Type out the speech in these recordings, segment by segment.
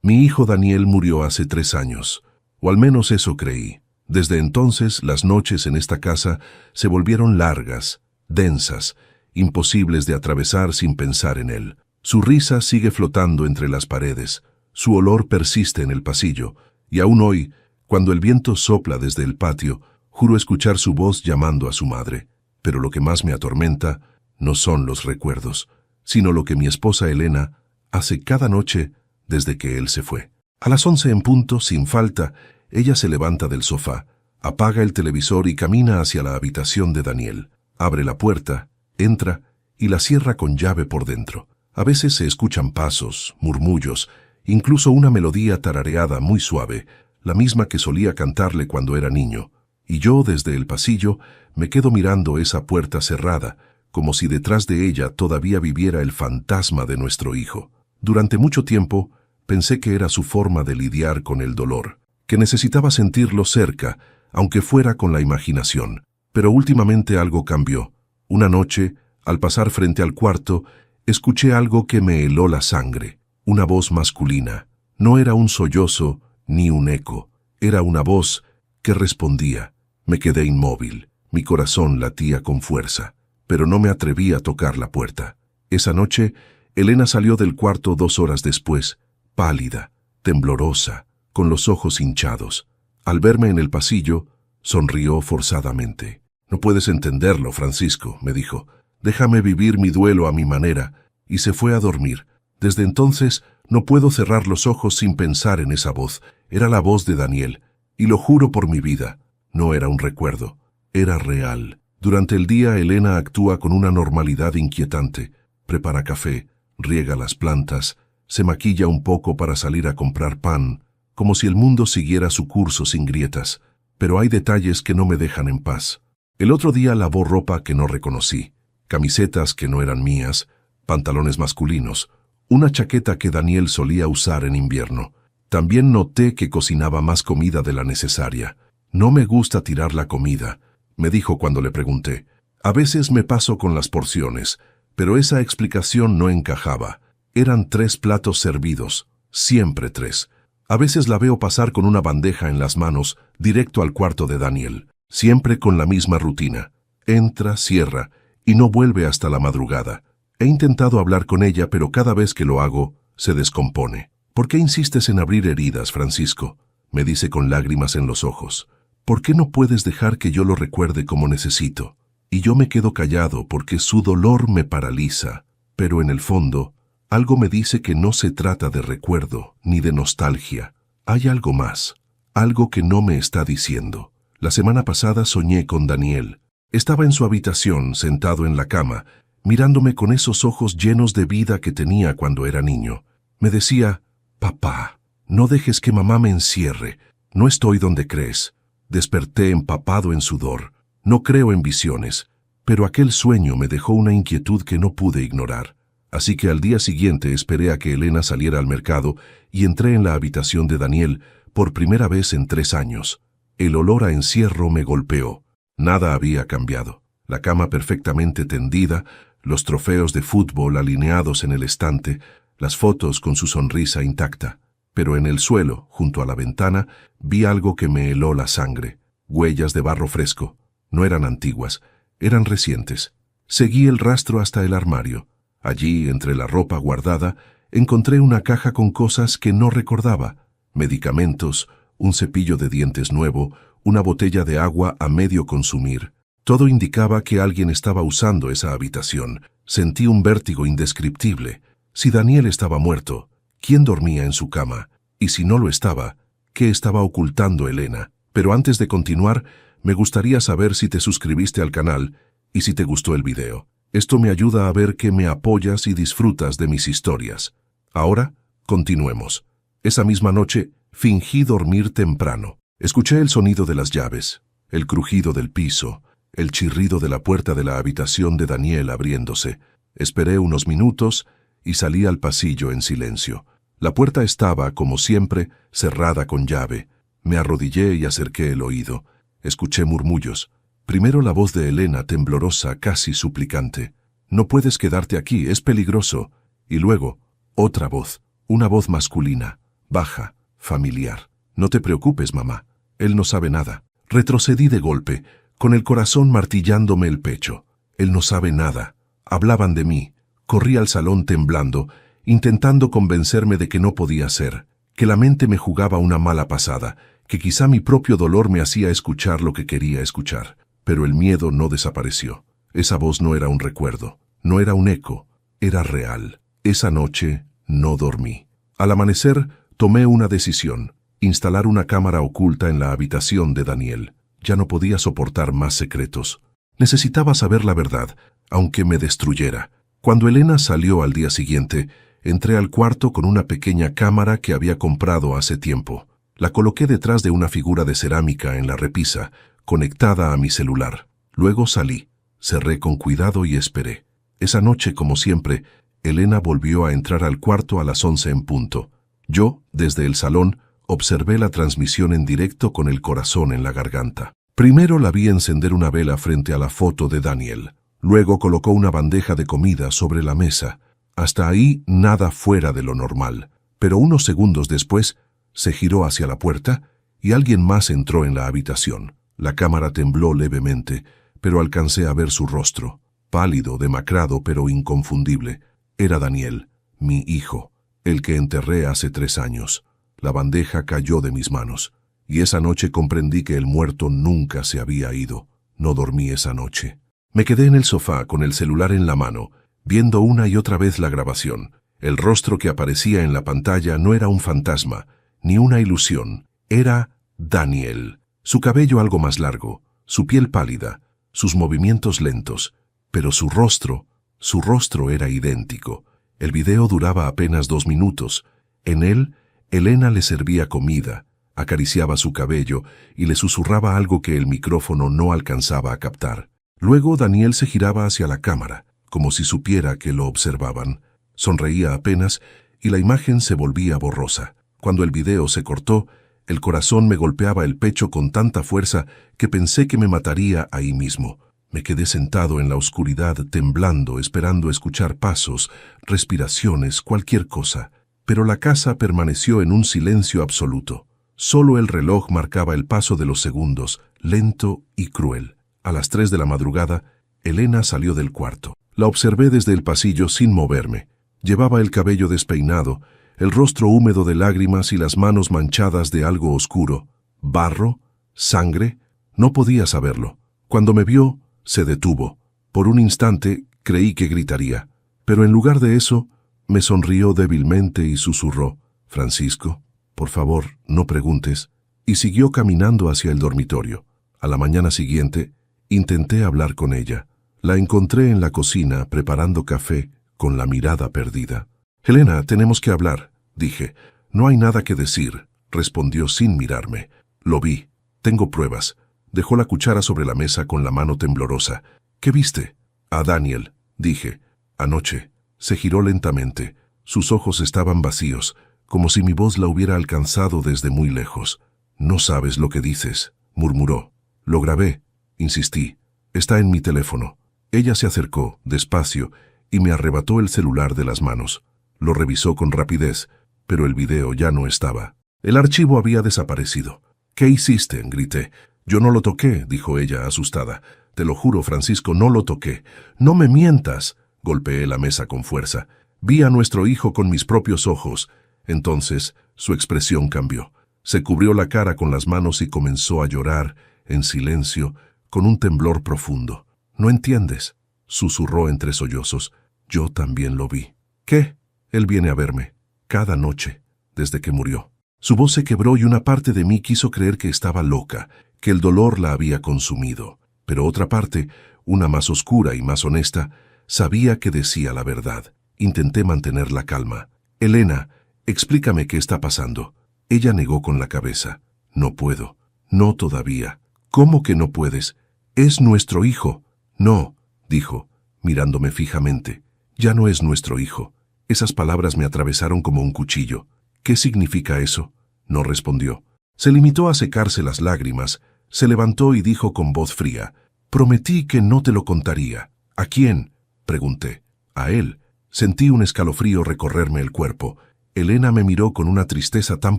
Mi hijo Daniel murió hace 3 años, o al menos eso creí. Desde entonces, las noches en esta casa se volvieron largas, densas, imposibles de atravesar sin pensar en él. Su risa sigue flotando entre las paredes, su olor persiste en el pasillo, y aún hoy, cuando el viento sopla desde el patio, juro escuchar su voz llamando a su madre. Pero lo que más me atormenta no son los recuerdos, sino lo que mi esposa Elena hace cada noche desde que él se fue. A las 11 en punto, sin falta, ella se levanta del sofá, apaga el televisor y camina hacia la habitación de Daniel. Abre la puerta, entra y la cierra con llave por dentro. A veces se escuchan pasos, murmullos, incluso una melodía tarareada muy suave, la misma que solía cantarle cuando era niño. Y yo, desde el pasillo, me quedo mirando esa puerta cerrada, como si detrás de ella todavía viviera el fantasma de nuestro hijo. Durante mucho tiempo, pensé que era su forma de lidiar con el dolor, que necesitaba sentirlo cerca, aunque fuera con la imaginación. Pero últimamente algo cambió. Una noche, al pasar frente al cuarto, escuché algo que me heló la sangre. Una voz masculina. No era un sollozo ni un eco. Era una voz que respondía. Me quedé inmóvil. Mi corazón latía con fuerza, pero no me atreví a tocar la puerta. Esa noche, Elena salió del cuarto 2 horas después, pálida, temblorosa, con los ojos hinchados. Al verme en el pasillo, sonrió forzadamente. «No puedes entenderlo, Francisco», me dijo. «Déjame vivir mi duelo a mi manera», y se fue a dormir. Desde entonces, no puedo cerrar los ojos sin pensar en esa voz. Era la voz de Daniel, y lo juro por mi vida. No era un recuerdo, era real. Durante el día, Elena actúa con una normalidad inquietante. Prepara café, riega las plantas, se maquilla un poco para salir a comprar pan, como si el mundo siguiera su curso sin grietas. Pero hay detalles que no me dejan en paz. El otro día lavó ropa que no reconocí, camisetas que no eran mías, pantalones masculinos, una chaqueta que Daniel solía usar en invierno. También noté que cocinaba más comida de la necesaria. «No me gusta tirar la comida», me dijo cuando le pregunté. «A veces me paso con las porciones», pero esa explicación no encajaba. Eran 3 platos servidos, siempre 3. A veces la veo pasar con una bandeja en las manos, directo al cuarto de Daniel, siempre con la misma rutina. Entra, cierra, y no vuelve hasta la madrugada. He intentado hablar con ella, pero cada vez que lo hago, se descompone. «¿Por qué insistes en abrir heridas, Francisco?», me dice con lágrimas en los ojos. «¿Por qué no puedes dejar que yo lo recuerde como necesito?». Y yo me quedo callado porque su dolor me paraliza. Pero en el fondo, algo me dice que no se trata de recuerdo ni de nostalgia. Hay algo más, algo que no me está diciendo. La semana pasada soñé con Daniel. Estaba en su habitación, sentado en la cama, mirándome con esos ojos llenos de vida que tenía cuando era niño. Me decía: «Papá, no dejes que mamá me encierre. No estoy donde crees». Desperté empapado en sudor. No creo en visiones, pero aquel sueño me dejó una inquietud que no pude ignorar. Así que al día siguiente esperé a que Elena saliera al mercado y entré en la habitación de Daniel por primera vez en 3 años. El olor a encierro me golpeó. Nada había cambiado. La cama perfectamente tendida, los trofeos de fútbol alineados en el estante, las fotos con su sonrisa intacta. Pero en el suelo, junto a la ventana, vi algo que me heló la sangre. Huellas de barro fresco. No eran antiguas, eran recientes. Seguí el rastro hasta el armario. Allí, entre la ropa guardada, encontré una caja con cosas que no recordaba. Medicamentos, un cepillo de dientes nuevo, una botella de agua a medio consumir. Todo indicaba que alguien estaba usando esa habitación. Sentí un vértigo indescriptible. Si Daniel estaba muerto, ¿quién dormía en su cama? Y si no lo estaba, ¿qué estaba ocultando Elena? Pero antes de continuar, me gustaría saber si te suscribiste al canal y si te gustó el video. Esto me ayuda a ver que me apoyas y disfrutas de mis historias. Ahora, continuemos. Esa misma noche, fingí dormir temprano. Escuché el sonido de las llaves, el crujido del piso, el chirrido de la puerta de la habitación de Daniel abriéndose. Esperé unos minutos y salí al pasillo en silencio. La puerta estaba, como siempre, cerrada con llave. Me arrodillé y acerqué el oído. Escuché murmullos. Primero la voz de Elena, temblorosa, casi suplicante. «No puedes quedarte aquí, es peligroso». Y luego, otra voz, una voz masculina, baja, familiar. No te preocupes, mamá. Él no sabe nada. Retrocedí de golpe, con el corazón martillándome el pecho. Él no sabe nada. Hablaban de mí. Corrí al salón temblando, intentando convencerme de que no podía ser, que la mente me jugaba una mala pasada, que quizá mi propio dolor me hacía escuchar lo que quería escuchar. Pero el miedo no desapareció. Esa voz no era un recuerdo, no era un eco, era real. Esa noche no dormí. Al amanecer, tomé una decisión: instalar una cámara oculta en la habitación de Daniel. Ya no podía soportar más secretos. Necesitaba saber la verdad, aunque me destruyera. Cuando Elena salió al día siguiente, entré al cuarto con una pequeña cámara que había comprado hace tiempo. La coloqué detrás de una figura de cerámica en la repisa, conectada a mi celular. Luego salí, cerré con cuidado y esperé. Esa noche, como siempre, Elena volvió a entrar al cuarto a las 11 en punto. Yo, desde el salón, observé la transmisión en directo con el corazón en la garganta. Primero la vi encender una vela frente a la foto de Daniel. Luego colocó una bandeja de comida sobre la mesa. Hasta ahí nada fuera de lo normal. Pero unos segundos después, se giró hacia la puerta y alguien más entró en la habitación. La cámara tembló levemente, pero alcancé a ver su rostro. Pálido, demacrado, pero inconfundible. Era Daniel, mi hijo, el que enterré hace 3 años. La bandeja cayó de mis manos, y esa noche comprendí que el muerto nunca se había ido. No dormí esa noche. Me quedé en el sofá con el celular en la mano, viendo una y otra vez la grabación. El rostro que aparecía en la pantalla no era un fantasma, ni una ilusión. Era Daniel. Su cabello algo más largo, su piel pálida, sus movimientos lentos, pero su rostro era idéntico. El video duraba apenas 2 minutos. En él, Elena le servía comida, acariciaba su cabello y le susurraba algo que el micrófono no alcanzaba a captar. Luego Daniel se giraba hacia la cámara, como si supiera que lo observaban. Sonreía apenas y la imagen se volvía borrosa. Cuando el video se cortó, el corazón me golpeaba el pecho con tanta fuerza que pensé que me mataría ahí mismo. Me quedé sentado en la oscuridad, temblando, esperando escuchar pasos, respiraciones, cualquier cosa. Pero la casa permaneció en un silencio absoluto. Solo el reloj marcaba el paso de los segundos, lento y cruel. A las 3 de la madrugada, Elena salió del cuarto. La observé desde el pasillo sin moverme. Llevaba el cabello despeinado, el rostro húmedo de lágrimas y las manos manchadas de algo oscuro. ¿Barro? ¿Sangre? No podía saberlo. Cuando me vio, se detuvo. Por un instante creí que gritaría, pero en lugar de eso, me sonrió débilmente y susurró: «Francisco, por favor, no preguntes», y siguió caminando hacia el dormitorio. A la mañana siguiente, intenté hablar con ella. La encontré en la cocina preparando café, con la mirada perdida. «Elena, tenemos que hablar», dije. «No hay nada que decir», respondió sin mirarme. «Lo vi. Tengo pruebas». Dejó la cuchara sobre la mesa con la mano temblorosa. «¿Qué viste?» «A Daniel», dije. «Anoche». Se giró lentamente. Sus ojos estaban vacíos, como si mi voz la hubiera alcanzado desde muy lejos. «No sabes lo que dices», murmuró. «Lo grabé», insistí. «Está en mi teléfono». Ella se acercó, despacio, y me arrebató el celular de las manos. Lo revisó con rapidez, pero el video ya no estaba. El archivo había desaparecido. «¿Qué hiciste?», grité. «Yo no lo toqué», dijo ella, asustada. «Te lo juro, Francisco, no lo toqué». «No me mientas», golpeé la mesa con fuerza. «Vi a nuestro hijo con mis propios ojos». Entonces, su expresión cambió. Se cubrió la cara con las manos y comenzó a llorar, en silencio, con un temblor profundo. «¿No entiendes?», susurró entre sollozos. «Yo también lo vi». «¿Qué?». «Él viene a verme, cada noche, desde que murió». Su voz se quebró y una parte de mí quiso creer que estaba loca, que el dolor la había consumido. Pero otra parte, una más oscura y más honesta, sabía que decía la verdad. Intenté mantener la calma. «Elena, explícame qué está pasando». Ella negó con la cabeza. «No puedo». «No todavía». «¿Cómo que no puedes? Es nuestro hijo». «No», dijo, mirándome fijamente. «Ya no es nuestro hijo». Esas palabras me atravesaron como un cuchillo. «¿Qué significa eso?». No respondió. Se limitó a secarse las lágrimas, se levantó y dijo con voz fría: «Prometí que no te lo contaría». «¿A quién?», pregunté. «A él». Sentí un escalofrío recorrerme el cuerpo. Elena me miró con una tristeza tan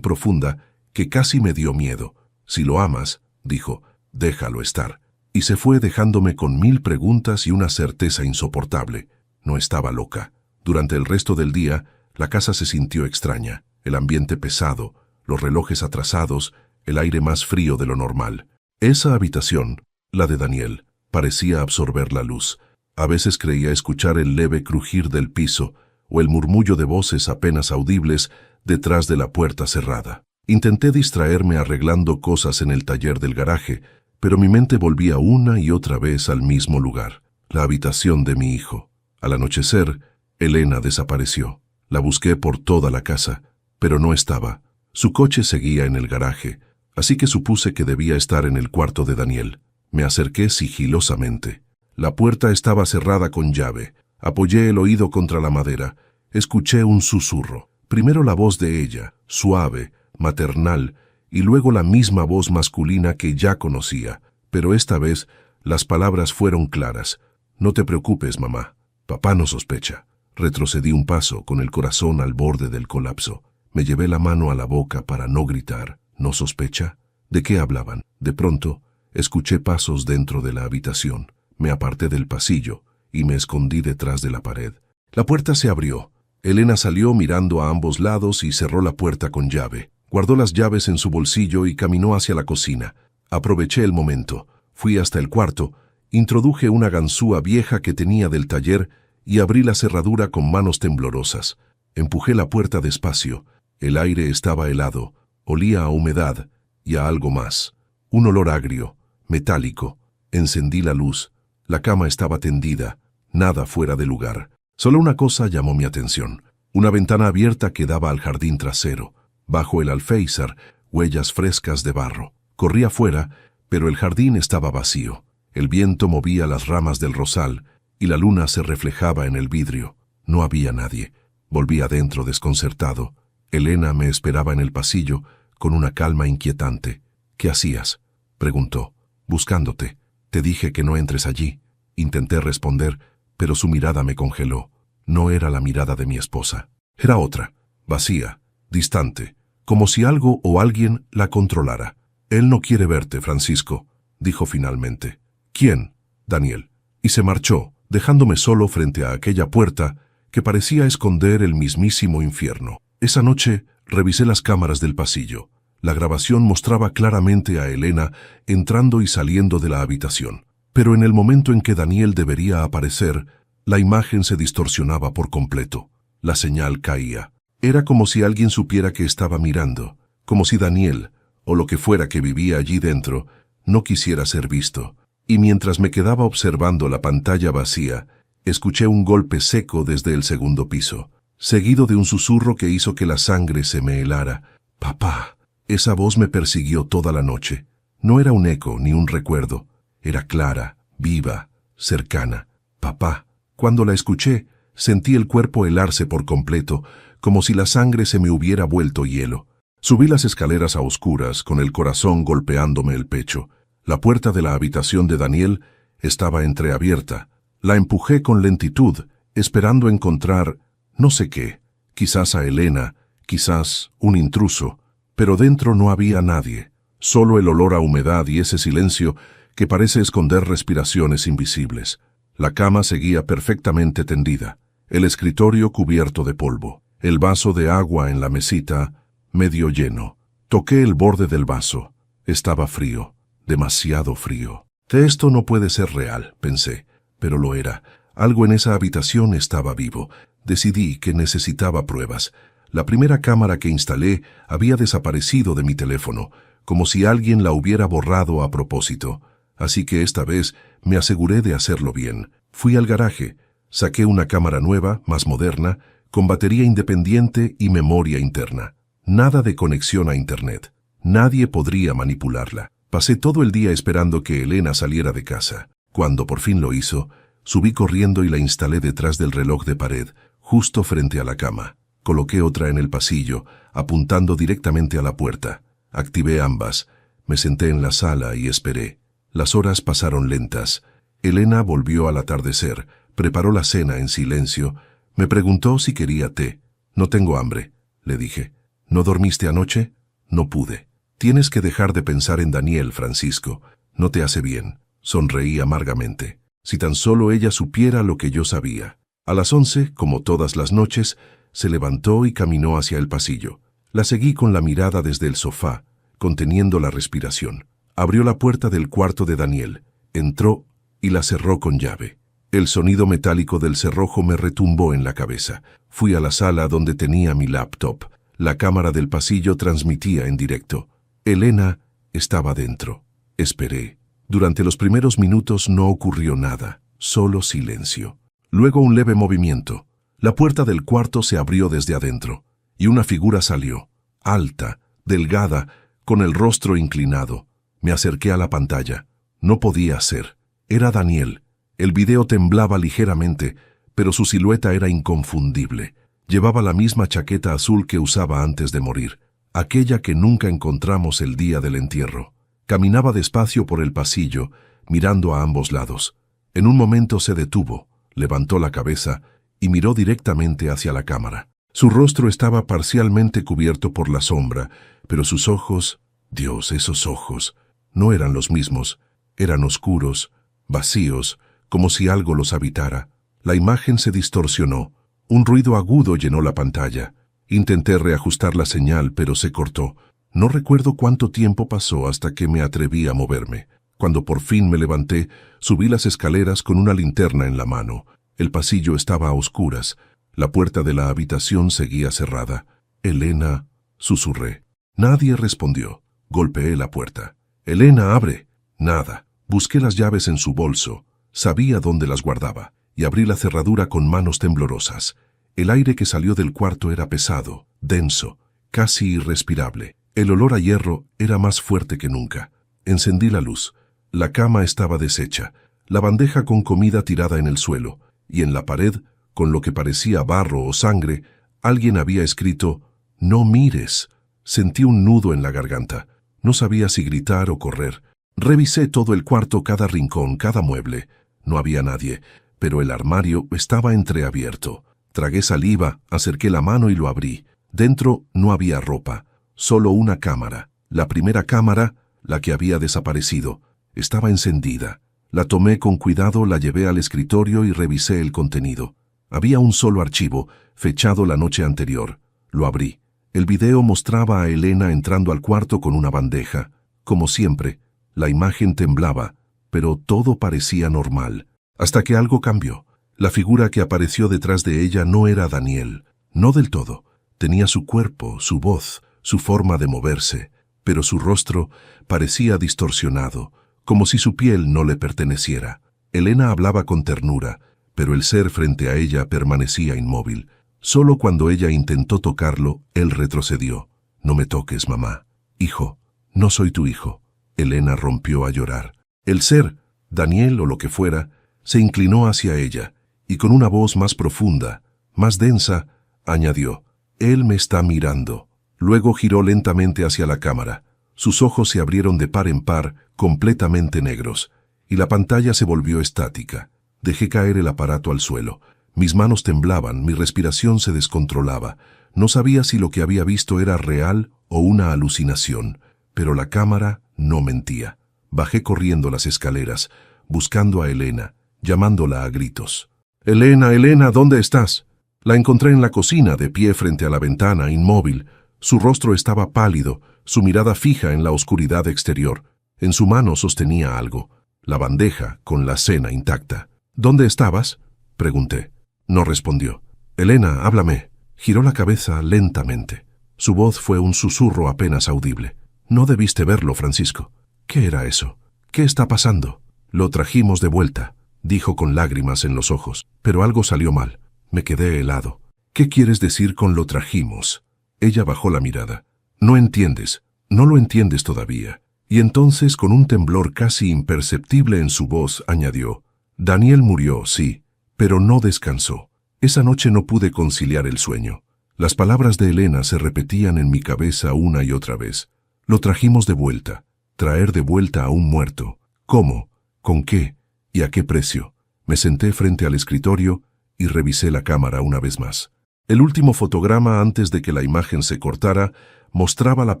profunda que casi me dio miedo. «Si lo amas», dijo, «déjalo estar». Y se fue dejándome con 1000 preguntas y una certeza insoportable. No estaba loca. Durante el resto del día, la casa se sintió extraña, el ambiente pesado, los relojes atrasados, el aire más frío de lo normal. Esa habitación, la de Daniel, parecía absorber la luz. A veces creía escuchar el leve crujir del piso o el murmullo de voces apenas audibles detrás de la puerta cerrada. Intenté distraerme arreglando cosas en el taller del garaje, pero mi mente volvía una y otra vez al mismo lugar, la habitación de mi hijo. Al anochecer, Elena desapareció. La busqué por toda la casa, pero no estaba. Su coche seguía en el garaje, así que supuse que debía estar en el cuarto de Daniel. Me acerqué sigilosamente. La puerta estaba cerrada con llave. Apoyé el oído contra la madera. Escuché un susurro. Primero la voz de ella, suave, maternal, y luego la misma voz masculina que ya conocía. Pero esta vez las palabras fueron claras. «No te preocupes, mamá. Papá no sospecha». Retrocedí un paso, con el corazón al borde del colapso. Me llevé la mano a la boca para no gritar. «¿No sospecha?» ¿De qué hablaban? De pronto, escuché pasos dentro de la habitación. Me aparté del pasillo y me escondí detrás de la pared. La puerta se abrió. Elena salió mirando a ambos lados y cerró la puerta con llave. Guardó las llaves en su bolsillo y caminó hacia la cocina. Aproveché el momento. Fui hasta el cuarto, introduje una ganzúa vieja que tenía del taller y abrí la cerradura con manos temblorosas. Empujé la puerta despacio. El aire estaba helado, olía a humedad y a algo más. Un olor agrio, metálico. Encendí la luz. La cama estaba tendida, nada fuera de lugar. Solo una cosa llamó mi atención. Una ventana abierta que daba al jardín trasero. Bajo el alféizar, huellas frescas de barro. Corrí afuera, pero el jardín estaba vacío. El viento movía las ramas del rosal y la luna se reflejaba en el vidrio. No había nadie. Volví adentro desconcertado. Elena me esperaba en el pasillo con una calma inquietante. «¿Qué hacías?», preguntó. «Buscándote. Te dije que no entres allí». Intenté responder, pero su mirada me congeló. No era la mirada de mi esposa. Era otra, vacía, distante, como si algo o alguien la controlara. «Él no quiere verte, Francisco», dijo finalmente. «¿Quién?», «Daniel». Y se marchó, dejándome solo frente a aquella puerta que parecía esconder el mismísimo infierno. Esa noche revisé las cámaras del pasillo. La grabación mostraba claramente a Elena entrando y saliendo de la habitación. Pero en el momento en que Daniel debería aparecer, la imagen se distorsionaba por completo. La señal caía. Era como si alguien supiera que estaba mirando, como si Daniel, o lo que fuera que vivía allí dentro, no quisiera ser visto. Y mientras me quedaba observando la pantalla vacía, escuché un golpe seco desde el segundo piso, seguido de un susurro que hizo que la sangre se me helara. «Papá». Esa voz me persiguió toda la noche. No era un eco ni un recuerdo. Era clara, viva, cercana. «Papá». Cuando la escuché, sentí el cuerpo helarse por completo, como si la sangre se me hubiera vuelto hielo. Subí las escaleras a oscuras, con el corazón golpeándome el pecho. La puerta de la habitación de Daniel estaba entreabierta. La empujé con lentitud, esperando encontrar no sé qué, quizás a Elena, quizás un intruso, pero dentro no había nadie, solo el olor a humedad y ese silencio que parece esconder respiraciones invisibles. La cama seguía perfectamente tendida, el escritorio cubierto de polvo, el vaso de agua en la mesita medio lleno. Toqué el borde del vaso. Estaba frío, demasiado frío. Esto no puede ser real, pensé, pero lo era. Algo en esa habitación estaba vivo. Decidí que necesitaba pruebas. La primera cámara que instalé había desaparecido de mi teléfono, como si alguien la hubiera borrado a propósito. Así que esta vez me aseguré de hacerlo bien. Fui al garaje, saqué una cámara nueva, más moderna, con batería independiente y memoria interna. Nada de conexión a Internet. Nadie podría manipularla. Pasé todo el día esperando que Elena saliera de casa. Cuando por fin lo hizo, subí corriendo y la instalé detrás del reloj de pared, justo frente a la cama. Coloqué otra en el pasillo, apuntando directamente a la puerta. Activé ambas. Me senté en la sala y esperé. Las horas pasaron lentas. Elena volvió al atardecer, preparó la cena en silencio, me preguntó si quería té. «No tengo hambre», le dije. ¿No dormiste anoche? No pude. Tienes que dejar de pensar en Daniel, Francisco. No te hace bien. Sonreí amargamente. Si tan solo ella supiera lo que yo sabía. A las 11, como todas las noches, se levantó y caminó hacia el pasillo. La seguí con la mirada desde el sofá, conteniendo la respiración. Abrió la puerta del cuarto de Daniel, entró y la cerró con llave. El sonido metálico del cerrojo me retumbó en la cabeza. Fui a la sala donde tenía mi laptop. La cámara del pasillo transmitía en directo. Elena estaba dentro. Esperé. Durante los primeros minutos no ocurrió nada, solo silencio. Luego un leve movimiento. La puerta del cuarto se abrió desde adentro, y una figura salió, alta, delgada, con el rostro inclinado. Me acerqué a la pantalla. No podía ser. Era Daniel. El video temblaba ligeramente, pero su silueta era inconfundible. Llevaba la misma chaqueta azul que usaba antes de morir, aquella que nunca encontramos el día del entierro. Caminaba despacio por el pasillo, mirando a ambos lados. En un momento se detuvo, levantó la cabeza y miró directamente hacia la cámara. Su rostro estaba parcialmente cubierto por la sombra, pero sus ojos, Dios, esos ojos, no eran los mismos. Eran oscuros, vacíos, como si algo los habitara. La imagen se distorsionó. Un ruido agudo llenó la pantalla. Intenté reajustar la señal, pero se cortó. No recuerdo cuánto tiempo pasó hasta que me atreví a moverme. Cuando por fin me levanté, subí las escaleras con una linterna en la mano. El pasillo estaba a oscuras. La puerta de la habitación seguía cerrada. «Elena», susurré. Nadie respondió. Golpeé la puerta. «Elena, abre». Nada. Busqué las llaves en su bolso. Sabía dónde las guardaba, y abrí la cerradura con manos temblorosas. El aire que salió del cuarto era pesado, denso, casi irrespirable. El olor a hierro era más fuerte que nunca. Encendí la luz. La cama estaba deshecha, la bandeja con comida tirada en el suelo, y en la pared, con lo que parecía barro o sangre, alguien había escrito «No mires». Sentí un nudo en la garganta. No sabía si gritar o correr. Revisé todo el cuarto, cada rincón, cada mueble. No había nadie, pero el armario estaba entreabierto. Tragué saliva, acerqué la mano y lo abrí. Dentro no había ropa, solo una cámara. La primera cámara, la que había desaparecido, estaba encendida. La tomé con cuidado, la llevé al escritorio y revisé el contenido. Había un solo archivo, fechado la noche anterior. Lo abrí. El video mostraba a Elena entrando al cuarto con una bandeja. Como siempre, la imagen temblaba, pero todo parecía normal. Hasta que algo cambió. La figura que apareció detrás de ella no era Daniel. No del todo. Tenía su cuerpo, su voz, su forma de moverse, pero su rostro parecía distorsionado, como si su piel no le perteneciera. Elena hablaba con ternura, pero el ser frente a ella permanecía inmóvil. Solo cuando ella intentó tocarlo, él retrocedió. «No me toques, mamá». «Hijo, no soy tu hijo». Elena rompió a llorar. El ser, Daniel o lo que fuera, se inclinó hacia ella, y con una voz más profunda, más densa, añadió: «Él me está mirando». Luego giró lentamente hacia la cámara. Sus ojos se abrieron de par en par, completamente negros, y la pantalla se volvió estática. Dejé caer el aparato al suelo. Mis manos temblaban, mi respiración se descontrolaba. No sabía si lo que había visto era real o una alucinación, pero la cámara no mentía. Bajé corriendo las escaleras, buscando a Elena, llamándola a gritos. «Elena, Elena, ¿dónde estás?» La encontré en la cocina, de pie frente a la ventana, inmóvil. Su rostro estaba pálido, su mirada fija en la oscuridad exterior. En su mano sostenía algo, la bandeja con la cena intacta. «¿Dónde estabas?», pregunté. No respondió. «Elena, háblame». Giró la cabeza lentamente. Su voz fue un susurro apenas audible. «No debiste verlo, Francisco». «¿Qué era eso? ¿Qué está pasando?» «Lo trajimos de vuelta», dijo con lágrimas en los ojos. Pero algo salió mal. Me quedé helado. «¿Qué quieres decir con lo trajimos?» Ella bajó la mirada. «No entiendes. No lo entiendes todavía». Y entonces, con un temblor casi imperceptible en su voz, añadió: «Daniel murió, sí, pero no descansó. Esa noche no pude conciliar el sueño». Las palabras de Elena se repetían en mi cabeza una y otra vez. «Lo trajimos de vuelta. Traer de vuelta a un muerto. ¿Cómo? ¿Con qué? ¿Y a qué precio?». Me senté frente al escritorio y revisé la cámara una vez más. El último fotograma antes de que la imagen se cortara mostraba la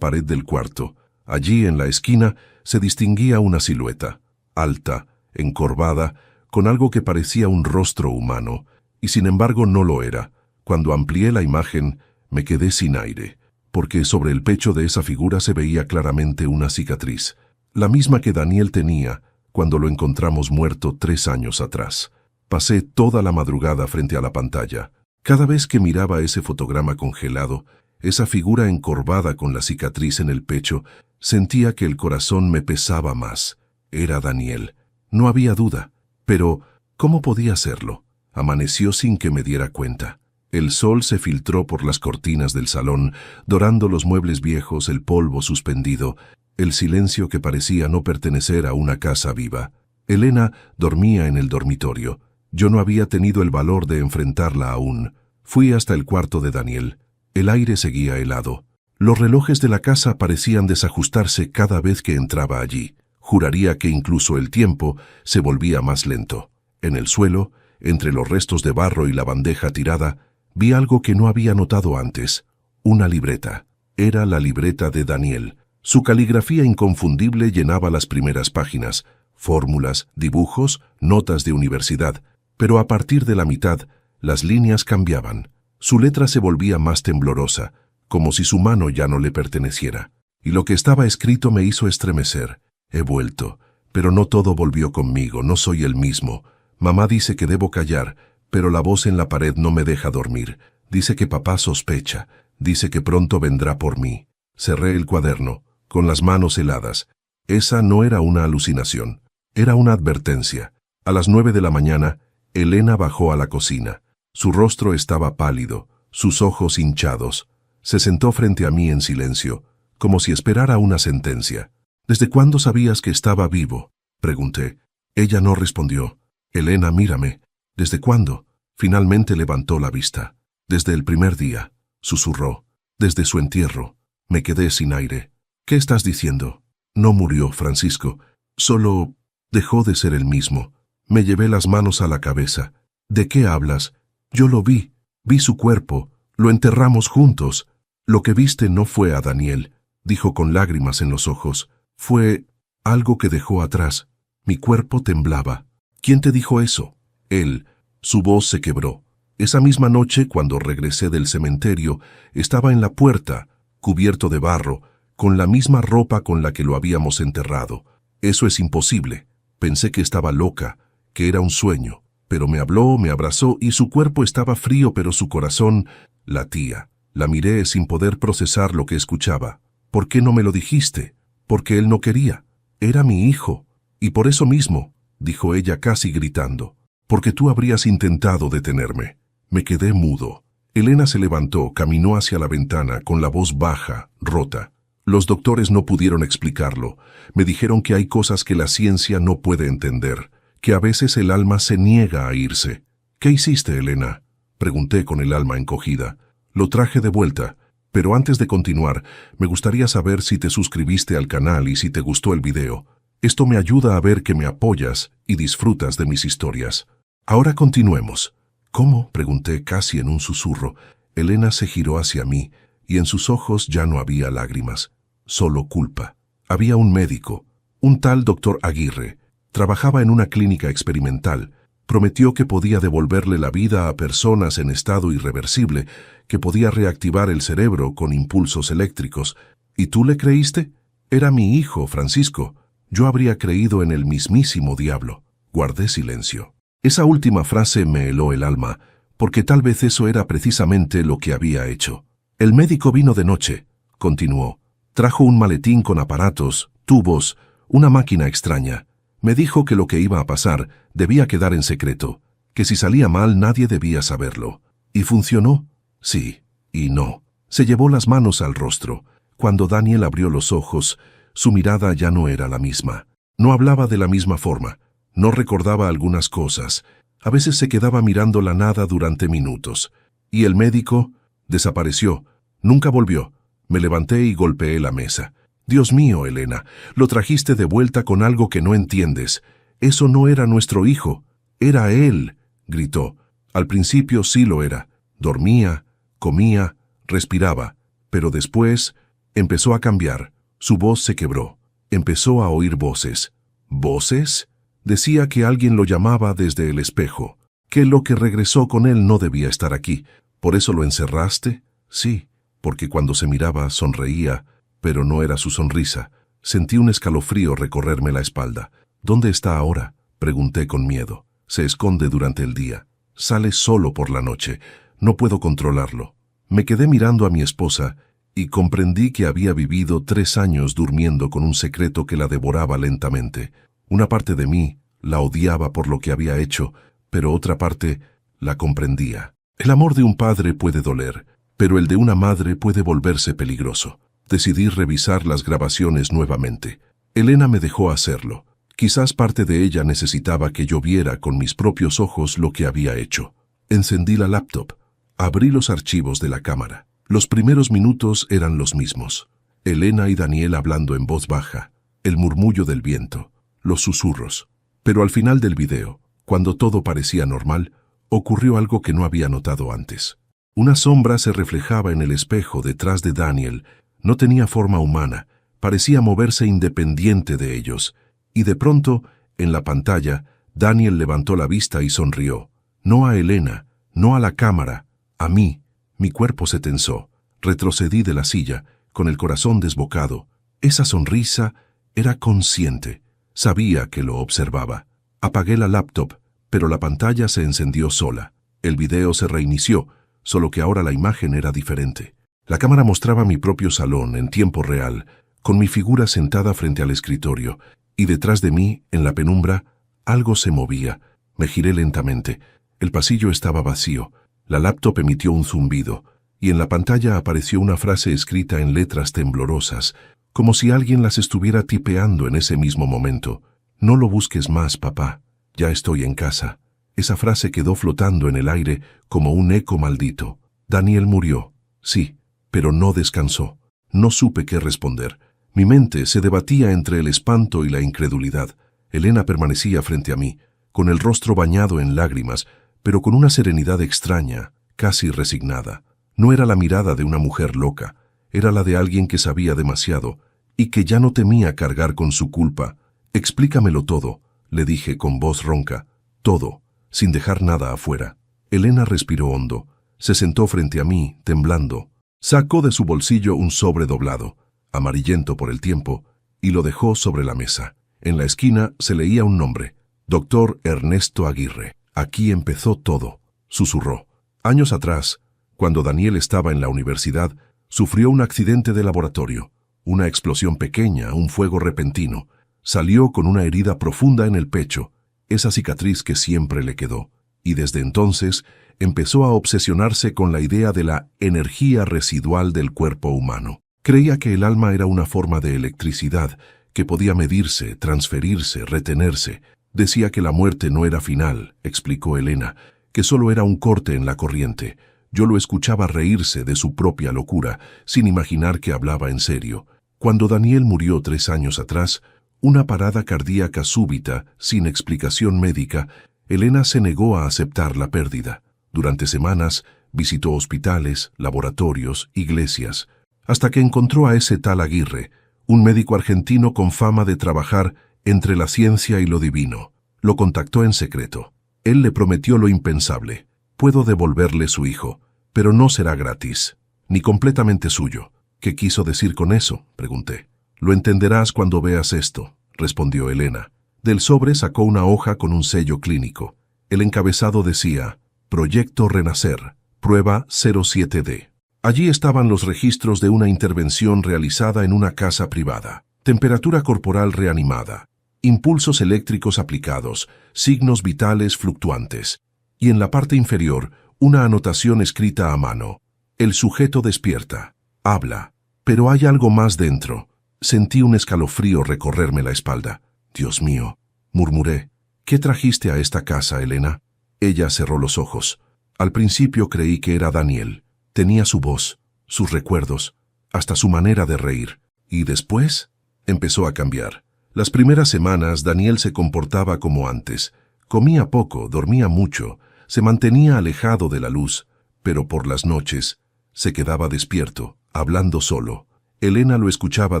pared del cuarto. Allí, en la esquina, se distinguía una silueta, alta, encorvada, con algo que parecía un rostro humano, y sin embargo no lo era. Cuando amplié la imagen, me quedé sin aire, porque sobre el pecho de esa figura se veía claramente una cicatriz, la misma que Daniel tenía cuando lo encontramos muerto 3 años atrás. Pasé toda la madrugada frente a la pantalla. Cada vez que miraba ese fotograma congelado, esa figura encorvada con la cicatriz en el pecho, sentía que el corazón me pesaba más. Era Daniel. No había duda. Pero, ¿cómo podía serlo? Amaneció sin que me diera cuenta. El sol se filtró por las cortinas del salón, dorando los muebles viejos, el polvo suspendido, el silencio que parecía no pertenecer a una casa viva. Elena dormía en el dormitorio. Yo no había tenido el valor de enfrentarla aún. Fui hasta el cuarto de Daniel. El aire seguía helado. Los relojes de la casa parecían desajustarse cada vez que entraba allí. Juraría que incluso el tiempo se volvía más lento. En el suelo, entre los restos de barro y la bandeja tirada, vi algo que no había notado antes. Una libreta. Era la libreta de Daniel. Su caligrafía inconfundible llenaba las primeras páginas. Fórmulas, dibujos, notas de universidad. Pero a partir de la mitad, las líneas cambiaban. Su letra se volvía más temblorosa, como si su mano ya no le perteneciera. Y lo que estaba escrito me hizo estremecer. He vuelto, pero no todo volvió conmigo, no soy el mismo. Mamá dice que debo callar, pero la voz en la pared no me deja dormir. Dice que papá sospecha, dice que pronto vendrá por mí. Cerré el cuaderno, con las manos heladas. Esa no era una alucinación, era una advertencia. A las 9 de la mañana, Elena bajó a la cocina. Su rostro estaba pálido, sus ojos hinchados. Se sentó frente a mí en silencio, como si esperara una sentencia. ¿Desde cuándo sabías que estaba vivo?, pregunté. Ella no respondió. Elena, mírame. ¿Desde cuándo? Finalmente levantó la vista. Desde el primer día, susurró. Desde su entierro. Me quedé sin aire. ¿Qué estás diciendo? No murió, Francisco. Solo dejó de ser el mismo. Me llevé las manos a la cabeza. ¿De qué hablas? Yo lo vi. Vi su cuerpo. Lo enterramos juntos. Lo que viste no fue a Daniel, dijo con lágrimas en los ojos. Fue algo que dejó atrás. Mi cuerpo temblaba. ¿Quién te dijo eso? Él. Su voz se quebró. Esa misma noche, cuando regresé del cementerio, estaba en la puerta, cubierto de barro, con la misma ropa con la que lo habíamos enterrado. Eso es imposible. Pensé que estaba loca, que era un sueño, pero me habló, me abrazó y su cuerpo estaba frío, pero su corazón latía. La miré sin poder procesar lo que escuchaba. ¿Por qué no me lo dijiste? Porque él no quería. Era mi hijo. Y por eso mismo, dijo ella casi gritando, porque tú habrías intentado detenerme. Me quedé mudo. Elena se levantó, caminó hacia la ventana con la voz baja, rota. Los doctores no pudieron explicarlo. Me dijeron que hay cosas que la ciencia no puede entender, que a veces el alma se niega a irse. ¿Qué hiciste, Elena?, pregunté con el alma encogida. Lo traje de vuelta, pero antes de continuar, me gustaría saber si te suscribiste al canal y si te gustó el video. Esto me ayuda a ver que me apoyas y disfrutas de mis historias. Ahora continuemos. ¿Cómo?, pregunté casi en un susurro. Elena se giró hacia mí y en sus ojos ya no había lágrimas, solo culpa. Había un médico, un tal doctor Aguirre. Trabajaba en una clínica experimental. Prometió que podía devolverle la vida a personas en estado irreversible, que podía reactivar el cerebro con impulsos eléctricos. ¿Y tú le creíste? Era mi hijo, Francisco. Yo habría creído en el mismísimo diablo. Guardé silencio. Esa última frase me heló el alma, porque tal vez eso era precisamente lo que había hecho. El médico vino de noche, continuó. Trajo un maletín con aparatos, tubos, una máquina extraña. Me dijo que lo que iba a pasar debía quedar en secreto, que si salía mal nadie debía saberlo. ¿Y funcionó? Sí, y no. Se llevó las manos al rostro. Cuando Daniel abrió los ojos, su mirada ya no era la misma. No hablaba de la misma forma. No recordaba algunas cosas. A veces se quedaba mirando la nada durante minutos. ¿Y el médico? Desapareció. Nunca volvió. Me levanté y golpeé la mesa. Dios mío, Elena, lo trajiste de vuelta con algo que no entiendes. Eso no era nuestro hijo. Era él, gritó. Al principio sí lo era. Dormía, comía, respiraba, pero después empezó a cambiar. Su voz se quebró. Empezó a oír voces. ¿Voces? Decía que alguien lo llamaba desde el espejo, que lo que regresó con él no debía estar aquí. ¿Por eso lo encerraste? Sí, porque cuando se miraba sonreía, pero no era su sonrisa. Sentí un escalofrío recorrerme la espalda. ¿Dónde está ahora?, pregunté con miedo. Se esconde durante el día. Sale solo por la noche. No puedo controlarlo. Me quedé mirando a mi esposa y comprendí que había vivido 3 años durmiendo con un secreto que la devoraba lentamente. Una parte de mí la odiaba por lo que había hecho, pero otra parte la comprendía. El amor de un padre puede doler, pero el de una madre puede volverse peligroso. Decidí revisar las grabaciones nuevamente. Elena me dejó hacerlo. Quizás parte de ella necesitaba que yo viera con mis propios ojos lo que había hecho. Encendí la laptop. Abrí los archivos de la cámara. Los primeros minutos eran los mismos. Elena y Daniel hablando en voz baja, el murmullo del viento, los susurros. Pero al final del video, cuando todo parecía normal, ocurrió algo que no había notado antes. Una sombra se reflejaba en el espejo detrás de Daniel. No tenía forma humana, parecía moverse independiente de ellos. Y de pronto, en la pantalla, Daniel levantó la vista y sonrió. No a Elena, no a la cámara, a mí. Mi cuerpo se tensó. Retrocedí de la silla, con el corazón desbocado. Esa sonrisa era consciente. Sabía que lo observaba. Apagué la laptop, pero la pantalla se encendió sola. El video se reinició, solo que ahora la imagen era diferente. La cámara mostraba mi propio salón en tiempo real, con mi figura sentada frente al escritorio, y detrás de mí, en la penumbra, algo se movía. Me giré lentamente. El pasillo estaba vacío. La laptop emitió un zumbido, y en la pantalla apareció una frase escrita en letras temblorosas, como si alguien las estuviera tipeando en ese mismo momento. No lo busques más, papá. Ya estoy en casa. Esa frase quedó flotando en el aire como un eco maldito. Daniel murió. Sí, pero no descansó. No supe qué responder. Mi mente se debatía entre el espanto y la incredulidad. Elena permanecía frente a mí, con el rostro bañado en lágrimas, pero con una serenidad extraña, casi resignada. No era la mirada de una mujer loca, era la de alguien que sabía demasiado y que ya no temía cargar con su culpa. Explícamelo todo, le dije con voz ronca. Todo, sin dejar nada afuera. Elena respiró hondo, se sentó frente a mí, temblando. Sacó de su bolsillo un sobre doblado, amarillento por el tiempo, y lo dejó sobre la mesa. En la esquina se leía un nombre: Dr. Ernesto Aguirre. Aquí empezó todo, susurró. Años atrás, cuando Daniel estaba en la universidad, sufrió un accidente de laboratorio. Una explosión pequeña, un fuego repentino. Salió con una herida profunda en el pecho, esa cicatriz que siempre le quedó. Y desde entonces empezó a obsesionarse con la idea de la energía residual del cuerpo humano. Creía que el alma era una forma de electricidad que podía medirse, transferirse, retenerse. Decía que la muerte no era final, explicó Elena, que solo era un corte en la corriente. Yo lo escuchaba reírse de su propia locura, sin imaginar que hablaba en serio. Cuando Daniel murió 3 años atrás, una parada cardíaca súbita, sin explicación médica, Elena se negó a aceptar la pérdida. Durante semanas visitó hospitales, laboratorios, iglesias, hasta que encontró a ese tal Aguirre, un médico argentino con fama de trabajar entre la ciencia y lo divino. Lo contactó en secreto. Él le prometió lo impensable. Puedo devolverle su hijo, pero no será gratis, ni completamente suyo. ¿Qué quiso decir con eso?, pregunté. Lo entenderás cuando veas esto, respondió Elena. Del sobre sacó una hoja con un sello clínico. El encabezado decía: Proyecto Renacer, prueba 07D. Allí estaban los registros de una intervención realizada en una casa privada. Temperatura corporal reanimada, impulsos eléctricos aplicados, signos vitales fluctuantes. Y en la parte inferior, una anotación escrita a mano. El sujeto despierta, habla, pero hay algo más dentro. Sentí un escalofrío recorrerme la espalda. Dios mío, murmuré. ¿Qué trajiste a esta casa, Elena? Ella cerró los ojos. Al principio creí que era Daniel. Tenía su voz, sus recuerdos, hasta su manera de reír. ¿Y después? Empezó a cambiar. Las primeras semanas Daniel se comportaba como antes. Comía poco, dormía mucho, se mantenía alejado de la luz, pero por las noches Se quedaba despierto, hablando solo. Elena lo escuchaba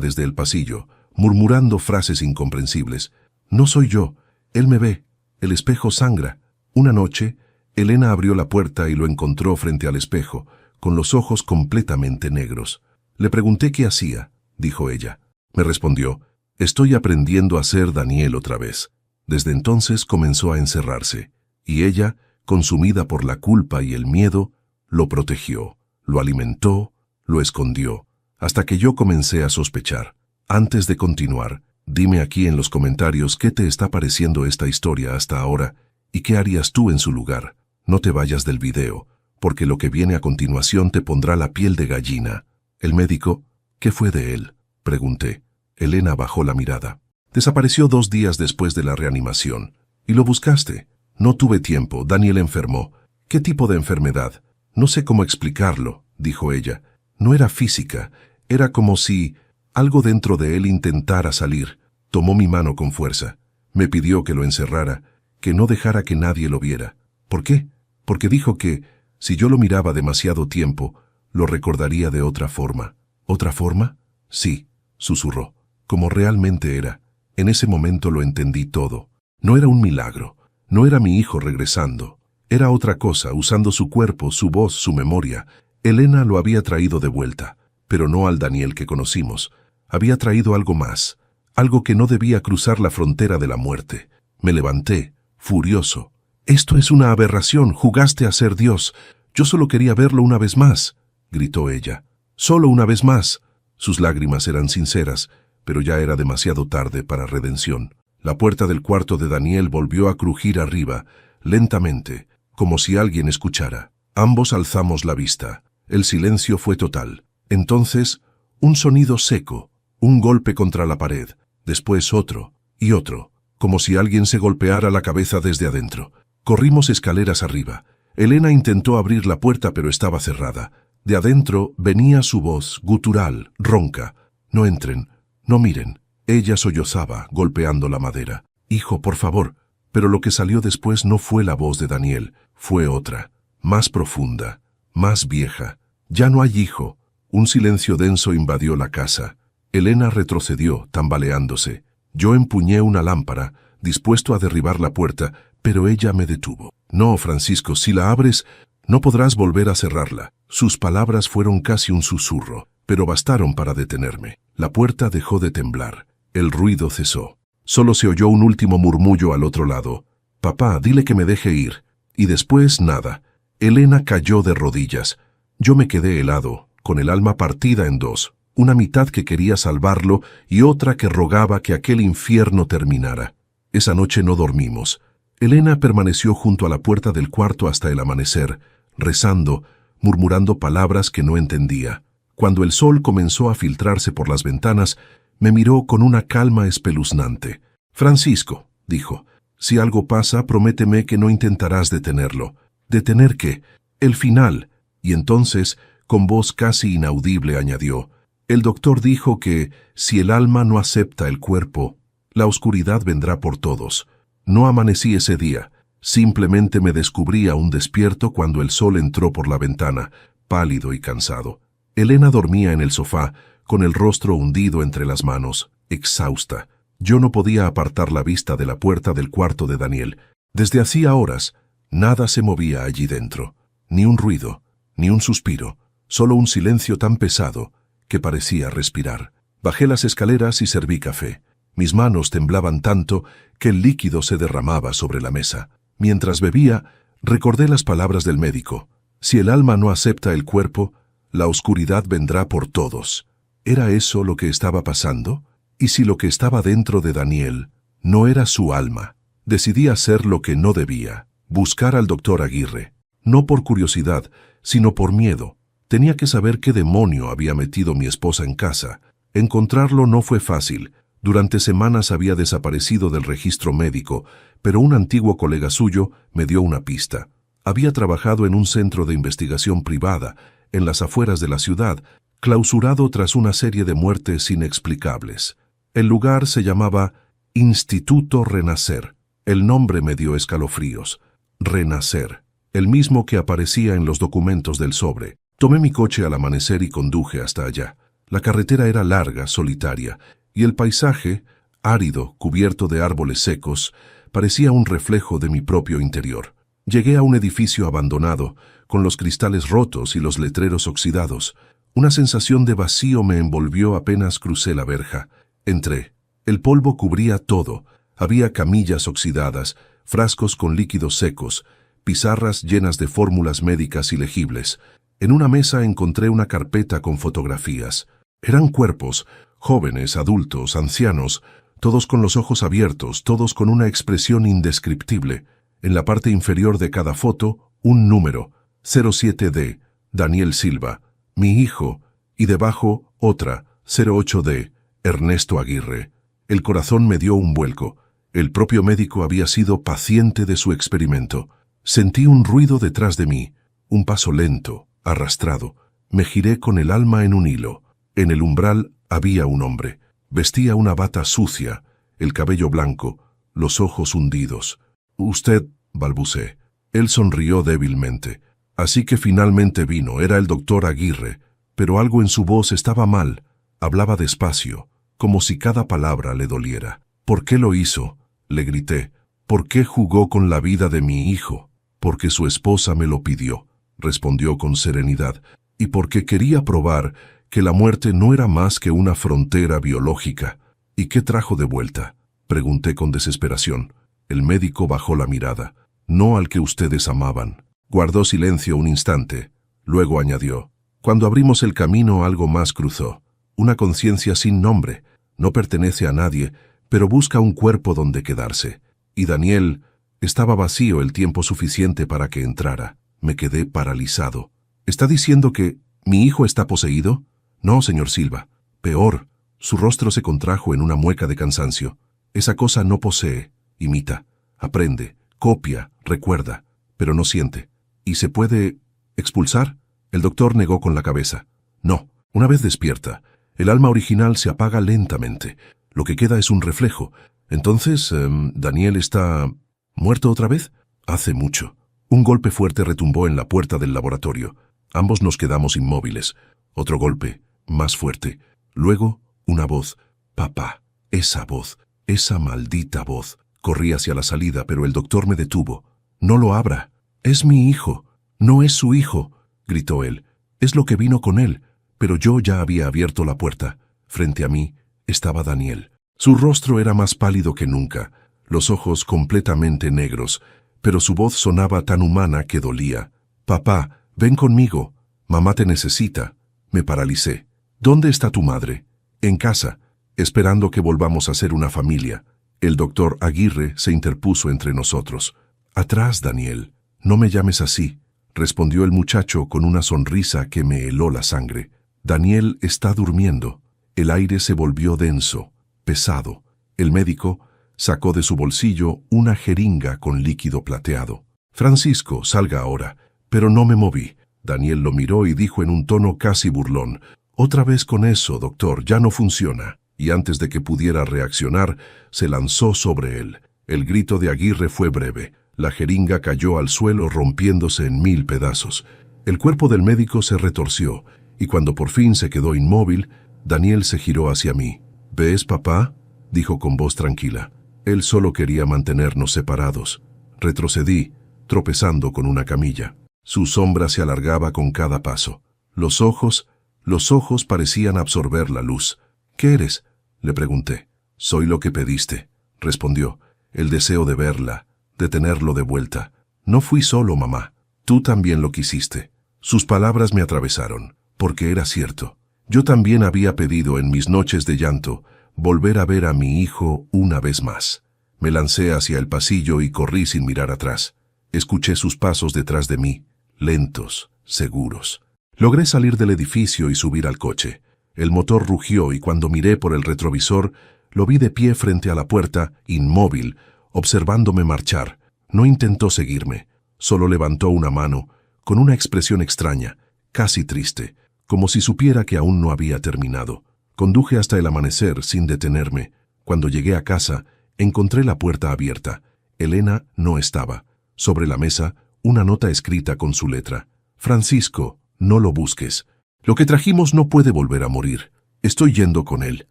desde el pasillo, murmurando frases incomprensibles. No soy yo, él me ve, el espejo sangra. Una noche, Elena abrió la puerta y lo encontró frente al espejo, con los ojos completamente negros. Le pregunté qué hacía, dijo ella. Me respondió, estoy aprendiendo a ser Daniel otra vez. Desde entonces comenzó a encerrarse, y ella, consumida por la culpa y el miedo, lo protegió, lo alimentó, lo escondió, hasta que yo comencé a sospechar. Antes de continuar, dime aquí en los comentarios qué te está pareciendo esta historia hasta ahora y qué harías tú en su lugar. No te vayas del video, porque lo que viene a continuación te pondrá la piel de gallina. ¿El médico? ¿Qué fue de él?, pregunté. Elena bajó la mirada. Desapareció 2 días después de la reanimación. ¿Y lo buscaste? No tuve tiempo, Daniel enfermó. ¿Qué tipo de enfermedad? No sé cómo explicarlo, dijo ella. No era física, era como si algo dentro de él intentara salir. Tomó mi mano con fuerza. Me pidió que lo encerrara, que no dejara que nadie lo viera. ¿Por qué? Porque dijo que, si yo lo miraba demasiado tiempo, lo recordaría de otra forma. ¿Otra forma? Sí, susurró, como realmente era. En ese momento lo entendí todo. No era un milagro, no era mi hijo regresando. Era otra cosa, usando su cuerpo, su voz, su memoria. Elena lo había traído de vuelta, pero no al Daniel que conocimos. Había traído algo más, algo que no debía cruzar la frontera de la muerte. Me levanté, furioso. «Esto es una aberración, jugaste a ser Dios. Yo solo quería verlo una vez más», gritó ella. «Solo una vez más». Sus lágrimas eran sinceras, pero ya era demasiado tarde para redención. La puerta del cuarto de Daniel volvió a crujir arriba, lentamente, como si alguien escuchara. Ambos alzamos la vista. El silencio fue total. Entonces, un sonido seco, un golpe contra la pared, después otro y otro, como si alguien se golpeara la cabeza desde adentro. Corrimos escaleras arriba. Elena intentó abrir la puerta, pero estaba cerrada. De adentro venía su voz, gutural, ronca. «No entren, no miren». Ella sollozaba, golpeando la madera. «Hijo, por favor». Pero lo que salió después no fue la voz de Daniel, fue otra, más profunda, más vieja. «Ya no hay hijo». Un silencio denso invadió la casa. Elena retrocedió, tambaleándose. Yo empuñé una lámpara, dispuesto a derribar la puerta, pero ella me detuvo. «No, Francisco, si la abres, no podrás volver a cerrarla». Sus palabras fueron casi un susurro, pero bastaron para detenerme. La puerta dejó de temblar. El ruido cesó. Solo se oyó un último murmullo al otro lado. «Papá, dile que me deje ir». Y después nada. Elena cayó de rodillas. Yo me quedé helado, con el alma partida en dos. Una mitad que quería salvarlo y otra que rogaba que aquel infierno terminara. Esa noche no dormimos. Elena permaneció junto a la puerta del cuarto hasta el amanecer, rezando, murmurando palabras que no entendía. Cuando el sol comenzó a filtrarse por las ventanas, me miró con una calma espeluznante. «Francisco», dijo, «si algo pasa, prométeme que no intentarás detenerlo». «¿Detener qué?». «El final». Y entonces, con voz casi inaudible, añadió, «El doctor dijo que, si el alma no acepta el cuerpo, la oscuridad vendrá por todos». No amanecí ese día. Simplemente me descubrí aún despierto cuando el sol entró por la ventana, pálido y cansado. Elena dormía en el sofá, con el rostro hundido entre las manos, exhausta. Yo no podía apartar la vista de la puerta del cuarto de Daniel. Desde hacía horas, nada se movía allí dentro. Ni un ruido, ni un suspiro, solo un silencio tan pesado que parecía respirar. Bajé las escaleras y serví café. Mis manos temblaban tanto que el líquido se derramaba sobre la mesa. Mientras bebía, recordé las palabras del médico. Si el alma no acepta el cuerpo, la oscuridad vendrá por todos. ¿Era eso lo que estaba pasando? ¿Y si lo que estaba dentro de Daniel no era su alma? Decidí hacer lo que no debía, buscar al doctor Aguirre. No por curiosidad, sino por miedo. Tenía que saber qué demonio había metido mi esposa en casa. Encontrarlo no fue fácil. Durante semanas había desaparecido del registro médico, pero un antiguo colega suyo me dio una pista. Había trabajado en un centro de investigación privada, en las afueras de la ciudad, clausurado tras una serie de muertes inexplicables. El lugar se llamaba Instituto Renacer. El nombre me dio escalofríos. Renacer, el mismo que aparecía en los documentos del sobre. Tomé mi coche al amanecer y conduje hasta allá. La carretera era larga, solitaria, y el paisaje, árido, cubierto de árboles secos, parecía un reflejo de mi propio interior. Llegué a un edificio abandonado, con los cristales rotos y los letreros oxidados. Una sensación de vacío me envolvió apenas crucé la verja. Entré. El polvo cubría todo. Había camillas oxidadas, frascos con líquidos secos, pizarras llenas de fórmulas médicas ilegibles. En una mesa encontré una carpeta con fotografías. Eran cuerpos, jóvenes, adultos, ancianos, todos con los ojos abiertos, todos con una expresión indescriptible. En la parte inferior de cada foto, un número, 07D, Daniel Silva, mi hijo, y debajo otra, 08D, Ernesto Aguirre. El corazón me dio un vuelco. El propio médico había sido paciente de su experimento. Sentí un ruido detrás de mí, un paso lento, arrastrado. Me giré con el alma en un hilo. En el umbral había un hombre. Vestía una bata sucia, el cabello blanco, los ojos hundidos. «Usted», balbuceé. Él sonrió débilmente. Así que finalmente vino, era el doctor Aguirre, pero algo en su voz estaba mal. Hablaba despacio, como si cada palabra le doliera. «¿Por qué lo hizo?», le grité. «¿Por qué jugó con la vida de mi hijo?». «Porque su esposa me lo pidió», respondió con serenidad, «y porque quería probar que la muerte no era más que una frontera biológica». «¿Y qué trajo de vuelta?», pregunté con desesperación. El médico bajó la mirada. «No al que ustedes amaban». Guardó silencio un instante. Luego añadió: «Cuando abrimos el camino algo más cruzó. Una conciencia sin nombre. No pertenece a nadie, pero busca un cuerpo donde quedarse. Y Daniel estaba vacío el tiempo suficiente para que entrara». Me quedé paralizado. «¿Está diciendo que mi hijo está poseído?». «No, señor Silva. Peor». Su rostro se contrajo en una mueca de cansancio. «Esa cosa no posee. Imita, aprende, copia, recuerda, pero no siente. ¿Y se puede expulsar?». El doctor negó con la cabeza. «No, una vez despierta, el alma original se apaga lentamente. Lo que queda es un reflejo. Entonces, ¿Daniel está muerto otra vez?». «Hace mucho». Un golpe fuerte retumbó en la puerta del laboratorio. Ambos nos quedamos inmóviles. Otro golpe, más fuerte. Luego, una voz. «Papá». Esa voz, esa maldita voz. Corrí hacia la salida, pero el doctor me detuvo. «No lo abra. Es mi hijo». «No es su hijo», gritó él. «Es lo que vino con él». Pero yo ya había abierto la puerta. Frente a mí estaba Daniel. Su rostro era más pálido que nunca, los ojos completamente negros, pero su voz sonaba tan humana que dolía. «Papá, ven conmigo. Mamá te necesita». Me paralicé. «¿Dónde está tu madre?». «En casa, esperando que volvamos a ser una familia». El doctor Aguirre se interpuso entre nosotros. «Atrás, Daniel. No me llames así», respondió el muchacho con una sonrisa que me heló la sangre. «Daniel está durmiendo». El aire se volvió denso, pesado. El médico sacó de su bolsillo una jeringa con líquido plateado. «Francisco, salga ahora». Pero no me moví. Daniel lo miró y dijo en un tono casi burlón: «Otra vez con eso, doctor, ya no funciona». Y antes de que pudiera reaccionar, se lanzó sobre él. El grito de Aguirre fue breve. La jeringa cayó al suelo rompiéndose en 1000 pedazos. El cuerpo del médico se retorció, y cuando por fin se quedó inmóvil, Daniel se giró hacia mí. «¿Ves, papá?», dijo con voz tranquila. Él solo quería mantenernos separados. Retrocedí, tropezando con una camilla. Su sombra se alargaba con cada paso. Los ojos parecían absorber la luz. «¿Qué eres?», le pregunté. «Soy lo que pediste», respondió. «El deseo de verla, de tenerlo de vuelta. No fui solo, mamá. Tú también lo quisiste». Sus palabras me atravesaron, porque era cierto. Yo también había pedido en mis noches de llanto volver a ver a mi hijo una vez más. Me lancé hacia el pasillo y corrí sin mirar atrás. Escuché sus pasos detrás de mí, lentos, seguros. Logré salir del edificio y subir al coche. El motor rugió y cuando miré por el retrovisor, lo vi de pie frente a la puerta, inmóvil, observándome marchar. No intentó seguirme, solo levantó una mano, con una expresión extraña, casi triste, como si supiera que aún no había terminado. Conduje hasta el amanecer sin detenerme. Cuando llegué a casa, encontré la puerta abierta. Elena no estaba. Sobre la mesa, una nota escrita con su letra. «Francisco, no lo busques. Lo que trajimos no puede volver a morir. Estoy yendo con él.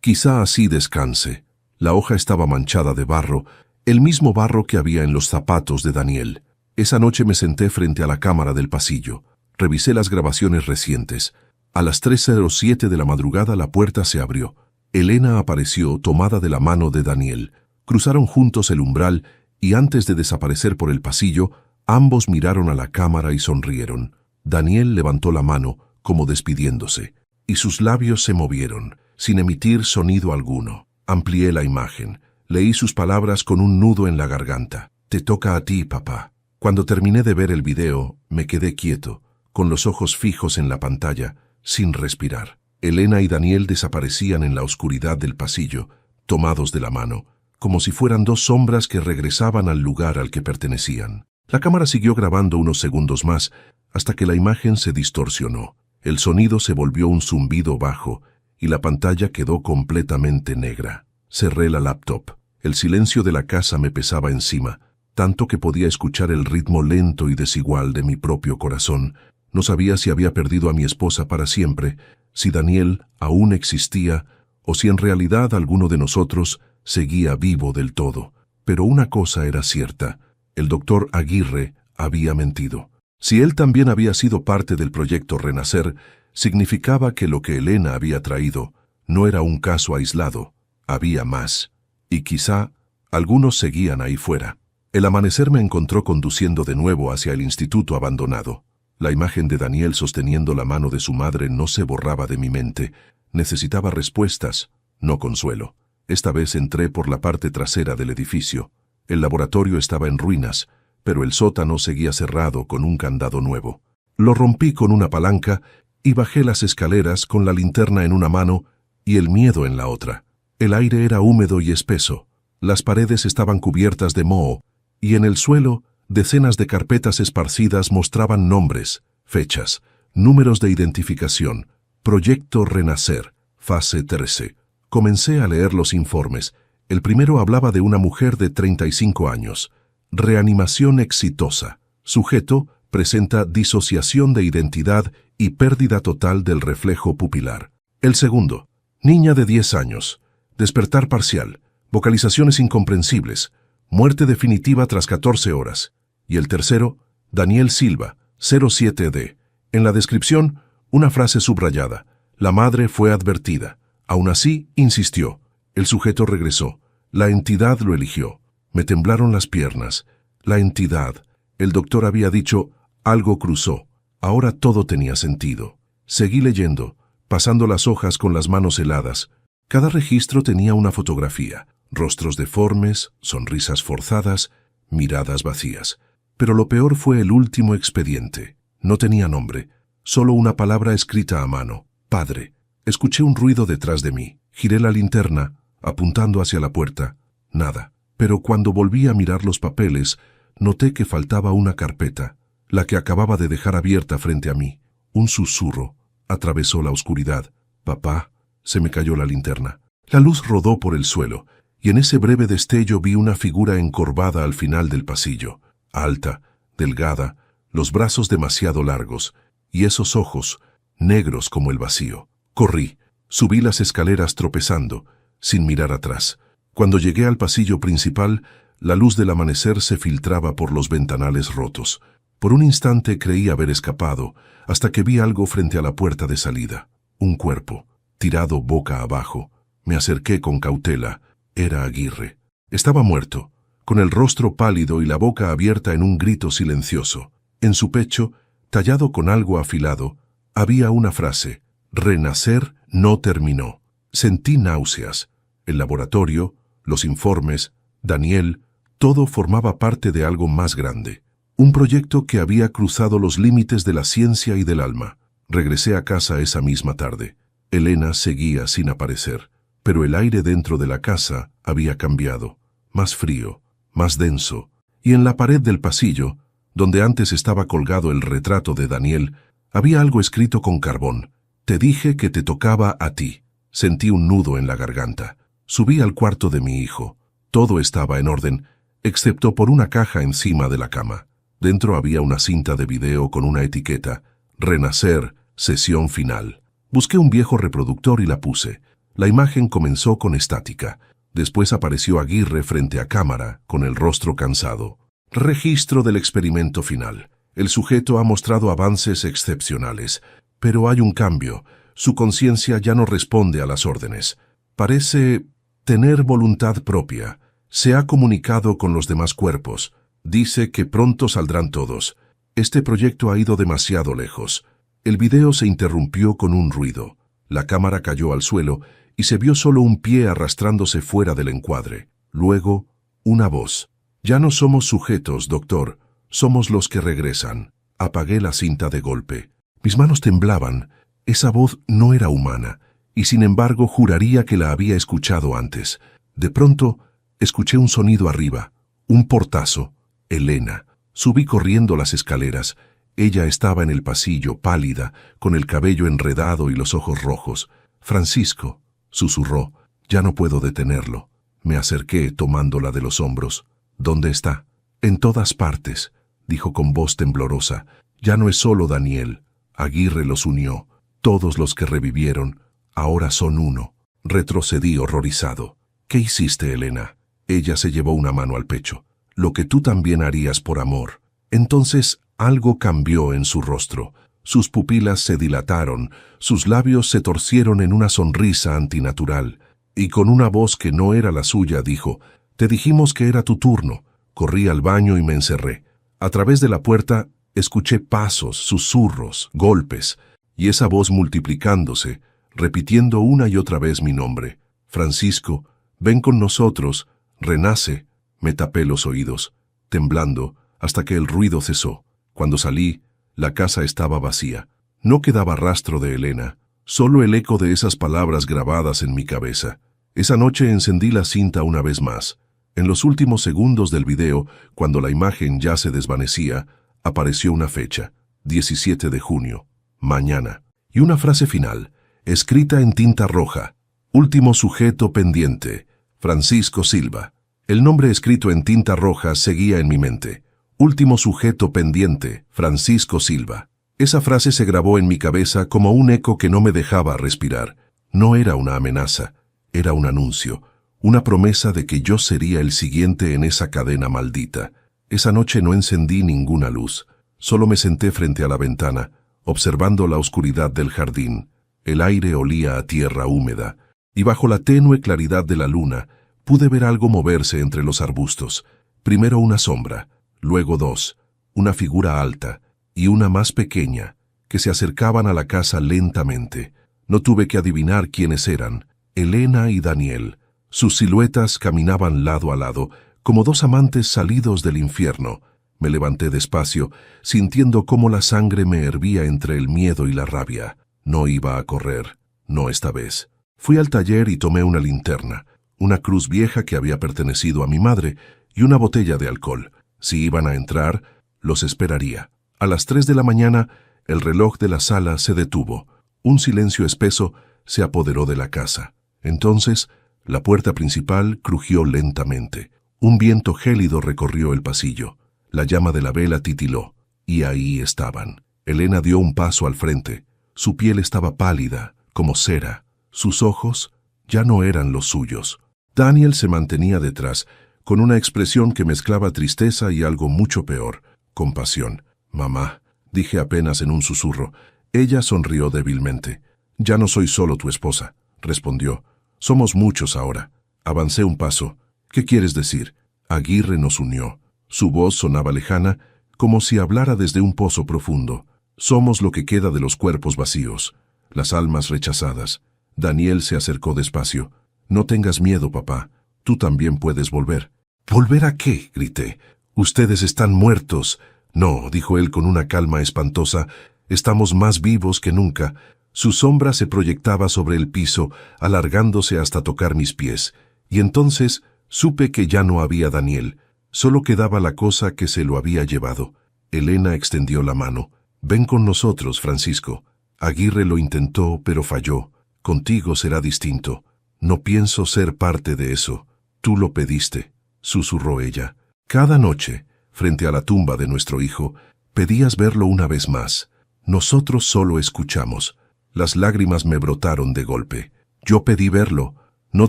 Quizá así descanse. La hoja estaba manchada de barro, el mismo barro que había en los zapatos de Daniel. Esa noche me senté frente a la cámara del pasillo. Revisé las grabaciones recientes. A las 3:07 de la madrugada la puerta se abrió. Elena apareció tomada de la mano de Daniel. Cruzaron juntos el umbral y antes de desaparecer por el pasillo, ambos miraron a la cámara y sonrieron. Daniel levantó la mano, como despidiéndose, y sus labios se movieron, sin emitir sonido alguno. Amplié la imagen. Leí sus palabras con un nudo en la garganta. Te toca a ti, papá. Cuando terminé de ver el video, me quedé quieto, con los ojos fijos en la pantalla, sin respirar. Elena y Daniel desaparecían en la oscuridad del pasillo, tomados de la mano, como si fueran dos sombras que regresaban al lugar al que pertenecían. La cámara siguió grabando unos segundos más, hasta que la imagen se distorsionó. El sonido se volvió un zumbido bajo, y la pantalla quedó completamente negra. Cerré la laptop. El silencio de la casa me pesaba encima, tanto que podía escuchar el ritmo lento y desigual de mi propio corazón. No sabía si había perdido a mi esposa para siempre, si Daniel aún existía, o si en realidad alguno de nosotros seguía vivo del todo. Pero una cosa era cierta: el doctor Aguirre había mentido. Si él también había sido parte del proyecto Renacer, significaba que lo que Elena había traído no era un caso aislado, había más. Y quizá algunos seguían ahí fuera. El amanecer me encontró conduciendo de nuevo hacia el instituto abandonado. La imagen de Daniel sosteniendo la mano de su madre no se borraba de mi mente. Necesitaba respuestas, no consuelo. Esta vez entré por la parte trasera del edificio. El laboratorio estaba en ruinas, pero el sótano seguía cerrado con un candado nuevo. Lo rompí con una palanca y bajé las escaleras con la linterna en una mano y el miedo en la otra. El aire era húmedo y espeso. Las paredes estaban cubiertas de moho y en el suelo decenas de carpetas esparcidas mostraban nombres, fechas, números de identificación. Proyecto Renacer, fase 13. Comencé a leer los informes. El primero hablaba de una mujer de 35 años. Reanimación exitosa. Sujeto presenta disociación de identidad y pérdida total del reflejo pupilar. El segundo, niña de 10 años. Despertar parcial. Vocalizaciones incomprensibles. Muerte definitiva tras 14 horas. Y el tercero, Daniel Silva, 07D. En la descripción, una frase subrayada. La madre fue advertida. Aún así, insistió. El sujeto regresó. La entidad lo eligió. Me temblaron las piernas. La entidad. El doctor había dicho, algo cruzó. Ahora todo tenía sentido. Seguí leyendo, pasando las hojas con las manos heladas. Cada registro tenía una fotografía. Rostros deformes, sonrisas forzadas, miradas vacías. Pero lo peor fue el último expediente. No tenía nombre, solo una palabra escrita a mano. Padre. Escuché un ruido detrás de mí. Giré la linterna, apuntando hacia la puerta. Nada. Pero cuando volví a mirar los papeles, noté que faltaba una carpeta, la que acababa de dejar abierta frente a mí. Un susurro atravesó la oscuridad. Papá, se me cayó la linterna. La luz rodó por el suelo, y en ese breve destello vi una figura encorvada al final del pasillo. Alta, delgada, los brazos demasiado largos, y esos ojos, negros como el vacío. Corrí, subí las escaleras tropezando, sin mirar atrás. Cuando llegué al pasillo principal, la luz del amanecer se filtraba por los ventanales rotos. Por un instante creí haber escapado, hasta que vi algo frente a la puerta de salida. Un cuerpo, tirado boca abajo. Me acerqué con cautela. Era Aguirre. Estaba muerto, con el rostro pálido y la boca abierta en un grito silencioso. En su pecho, tallado con algo afilado, había una frase: Renacer no terminó. Sentí náuseas. El laboratorio, los informes, Daniel, todo formaba parte de algo más grande. Un proyecto que había cruzado los límites de la ciencia y del alma. Regresé a casa esa misma tarde. Elena seguía sin aparecer, pero el aire dentro de la casa había cambiado. Más frío, más denso, y en la pared del pasillo, donde antes estaba colgado el retrato de Daniel, había algo escrito con carbón. Te dije que te tocaba a ti. Sentí un nudo en la garganta. Subí al cuarto de mi hijo. Todo estaba en orden, excepto por una caja encima de la cama. Dentro había una cinta de video con una etiqueta: Renacer, sesión final. Busqué un viejo reproductor y la puse. La imagen comenzó con estática. Después apareció Aguirre frente a cámara, con el rostro cansado. Registro del experimento final. El sujeto ha mostrado avances excepcionales, pero hay un cambio. Su conciencia ya no responde a las órdenes. Parece tener voluntad propia. Se ha comunicado con los demás cuerpos. Dice que pronto saldrán todos. Este proyecto ha ido demasiado lejos. El video se interrumpió con un ruido. La cámara cayó al suelo y se vio solo un pie arrastrándose fuera del encuadre. Luego, una voz. «Ya no somos sujetos, doctor. Somos los que regresan». Apagué la cinta de golpe. Mis manos temblaban. Esa voz no era humana, y sin embargo juraría que la había escuchado antes. De pronto, escuché un sonido arriba. Un portazo. Elena. Subí corriendo las escaleras. Ella estaba en el pasillo, pálida, con el cabello enredado y los ojos rojos. «Francisco», susurró, «ya no puedo detenerlo». Me acerqué tomándola de los hombros. «¿Dónde está?» «En todas partes», dijo con voz temblorosa. «Ya no es solo Daniel. Aguirre los unió. Todos los que revivieron, ahora son uno». Retrocedí horrorizado. «¿Qué hiciste, Elena?» Ella se llevó una mano al pecho. «Lo que tú también harías por amor». Entonces algo cambió en su rostro. Sus pupilas se dilataron, sus labios se torcieron en una sonrisa antinatural, y con una voz que no era la suya dijo: «Te dijimos que era tu turno». Corrí al baño y me encerré. A través de la puerta escuché pasos, susurros, golpes, y esa voz multiplicándose, repitiendo una y otra vez mi nombre. «Francisco, ven con nosotros, renace». Me tapé los oídos, temblando, hasta que el ruido cesó. Cuando salí, la casa estaba vacía. No quedaba rastro de Elena, solo el eco de esas palabras grabadas en mi cabeza. Esa noche encendí la cinta una vez más. En los últimos segundos del video, cuando la imagen ya se desvanecía, apareció una fecha, 17 de junio, mañana, y una frase final, escrita en tinta roja: «Último sujeto pendiente, Francisco Silva». El nombre escrito en tinta roja seguía en mi mente. «Último sujeto pendiente, Francisco Silva». Esa frase se grabó en mi cabeza como un eco que no me dejaba respirar. No era una amenaza, era un anuncio, una promesa de que yo sería el siguiente en esa cadena maldita. Esa noche no encendí ninguna luz, solo me senté frente a la ventana, observando la oscuridad del jardín. El aire olía a tierra húmeda, y bajo la tenue claridad de la luna, pude ver algo moverse entre los arbustos. Primero una sombra, luego dos, una figura alta y una más pequeña, que se acercaban a la casa lentamente. No tuve que adivinar quiénes eran: Elena y Daniel. Sus siluetas caminaban lado a lado, como dos amantes salidos del infierno. Me levanté despacio, sintiendo cómo la sangre me hervía entre el miedo y la rabia. No iba a correr, no esta vez. Fui al taller y tomé una linterna, una cruz vieja que había pertenecido a mi madre y una botella de alcohol. Si iban a entrar, los esperaría. A las 3 de la mañana, el reloj de la sala se detuvo. Un silencio espeso se apoderó de la casa. Entonces, la puerta principal crujió lentamente. Un viento gélido recorrió el pasillo. La llama de la vela titiló, y ahí estaban. Elena dio un paso al frente. Su piel estaba pálida, como cera. Sus ojos ya no eran los suyos. Daniel se mantenía detrás, con una expresión que mezclaba tristeza y algo mucho peor, compasión. «Mamá», dije apenas en un susurro. Ella sonrió débilmente. «Ya no soy solo tu esposa», respondió. «Somos muchos ahora». Avancé un paso. «¿Qué quieres decir?» Aguirre nos unió. Su voz sonaba lejana, como si hablara desde un pozo profundo. «Somos lo que queda de los cuerpos vacíos, las almas rechazadas». Daniel se acercó despacio. «No tengas miedo, papá. Tú también puedes volver». «¿Volver a qué?», grité. «Ustedes están muertos». «No», dijo él con una calma espantosa. «Estamos más vivos que nunca». Su sombra se proyectaba sobre el piso, alargándose hasta tocar mis pies. Y entonces supe que ya no había Daniel. Solo quedaba la cosa que se lo había llevado. Elena extendió la mano. «Ven con nosotros, Francisco». Aguirre lo intentó, pero falló. «Contigo será distinto. No pienso ser parte de eso. Tú lo pediste», susurró ella. «Cada noche, frente a la tumba de nuestro hijo, pedías verlo una vez más. Nosotros solo escuchamos. Las lágrimas me brotaron de golpe. Yo pedí verlo, no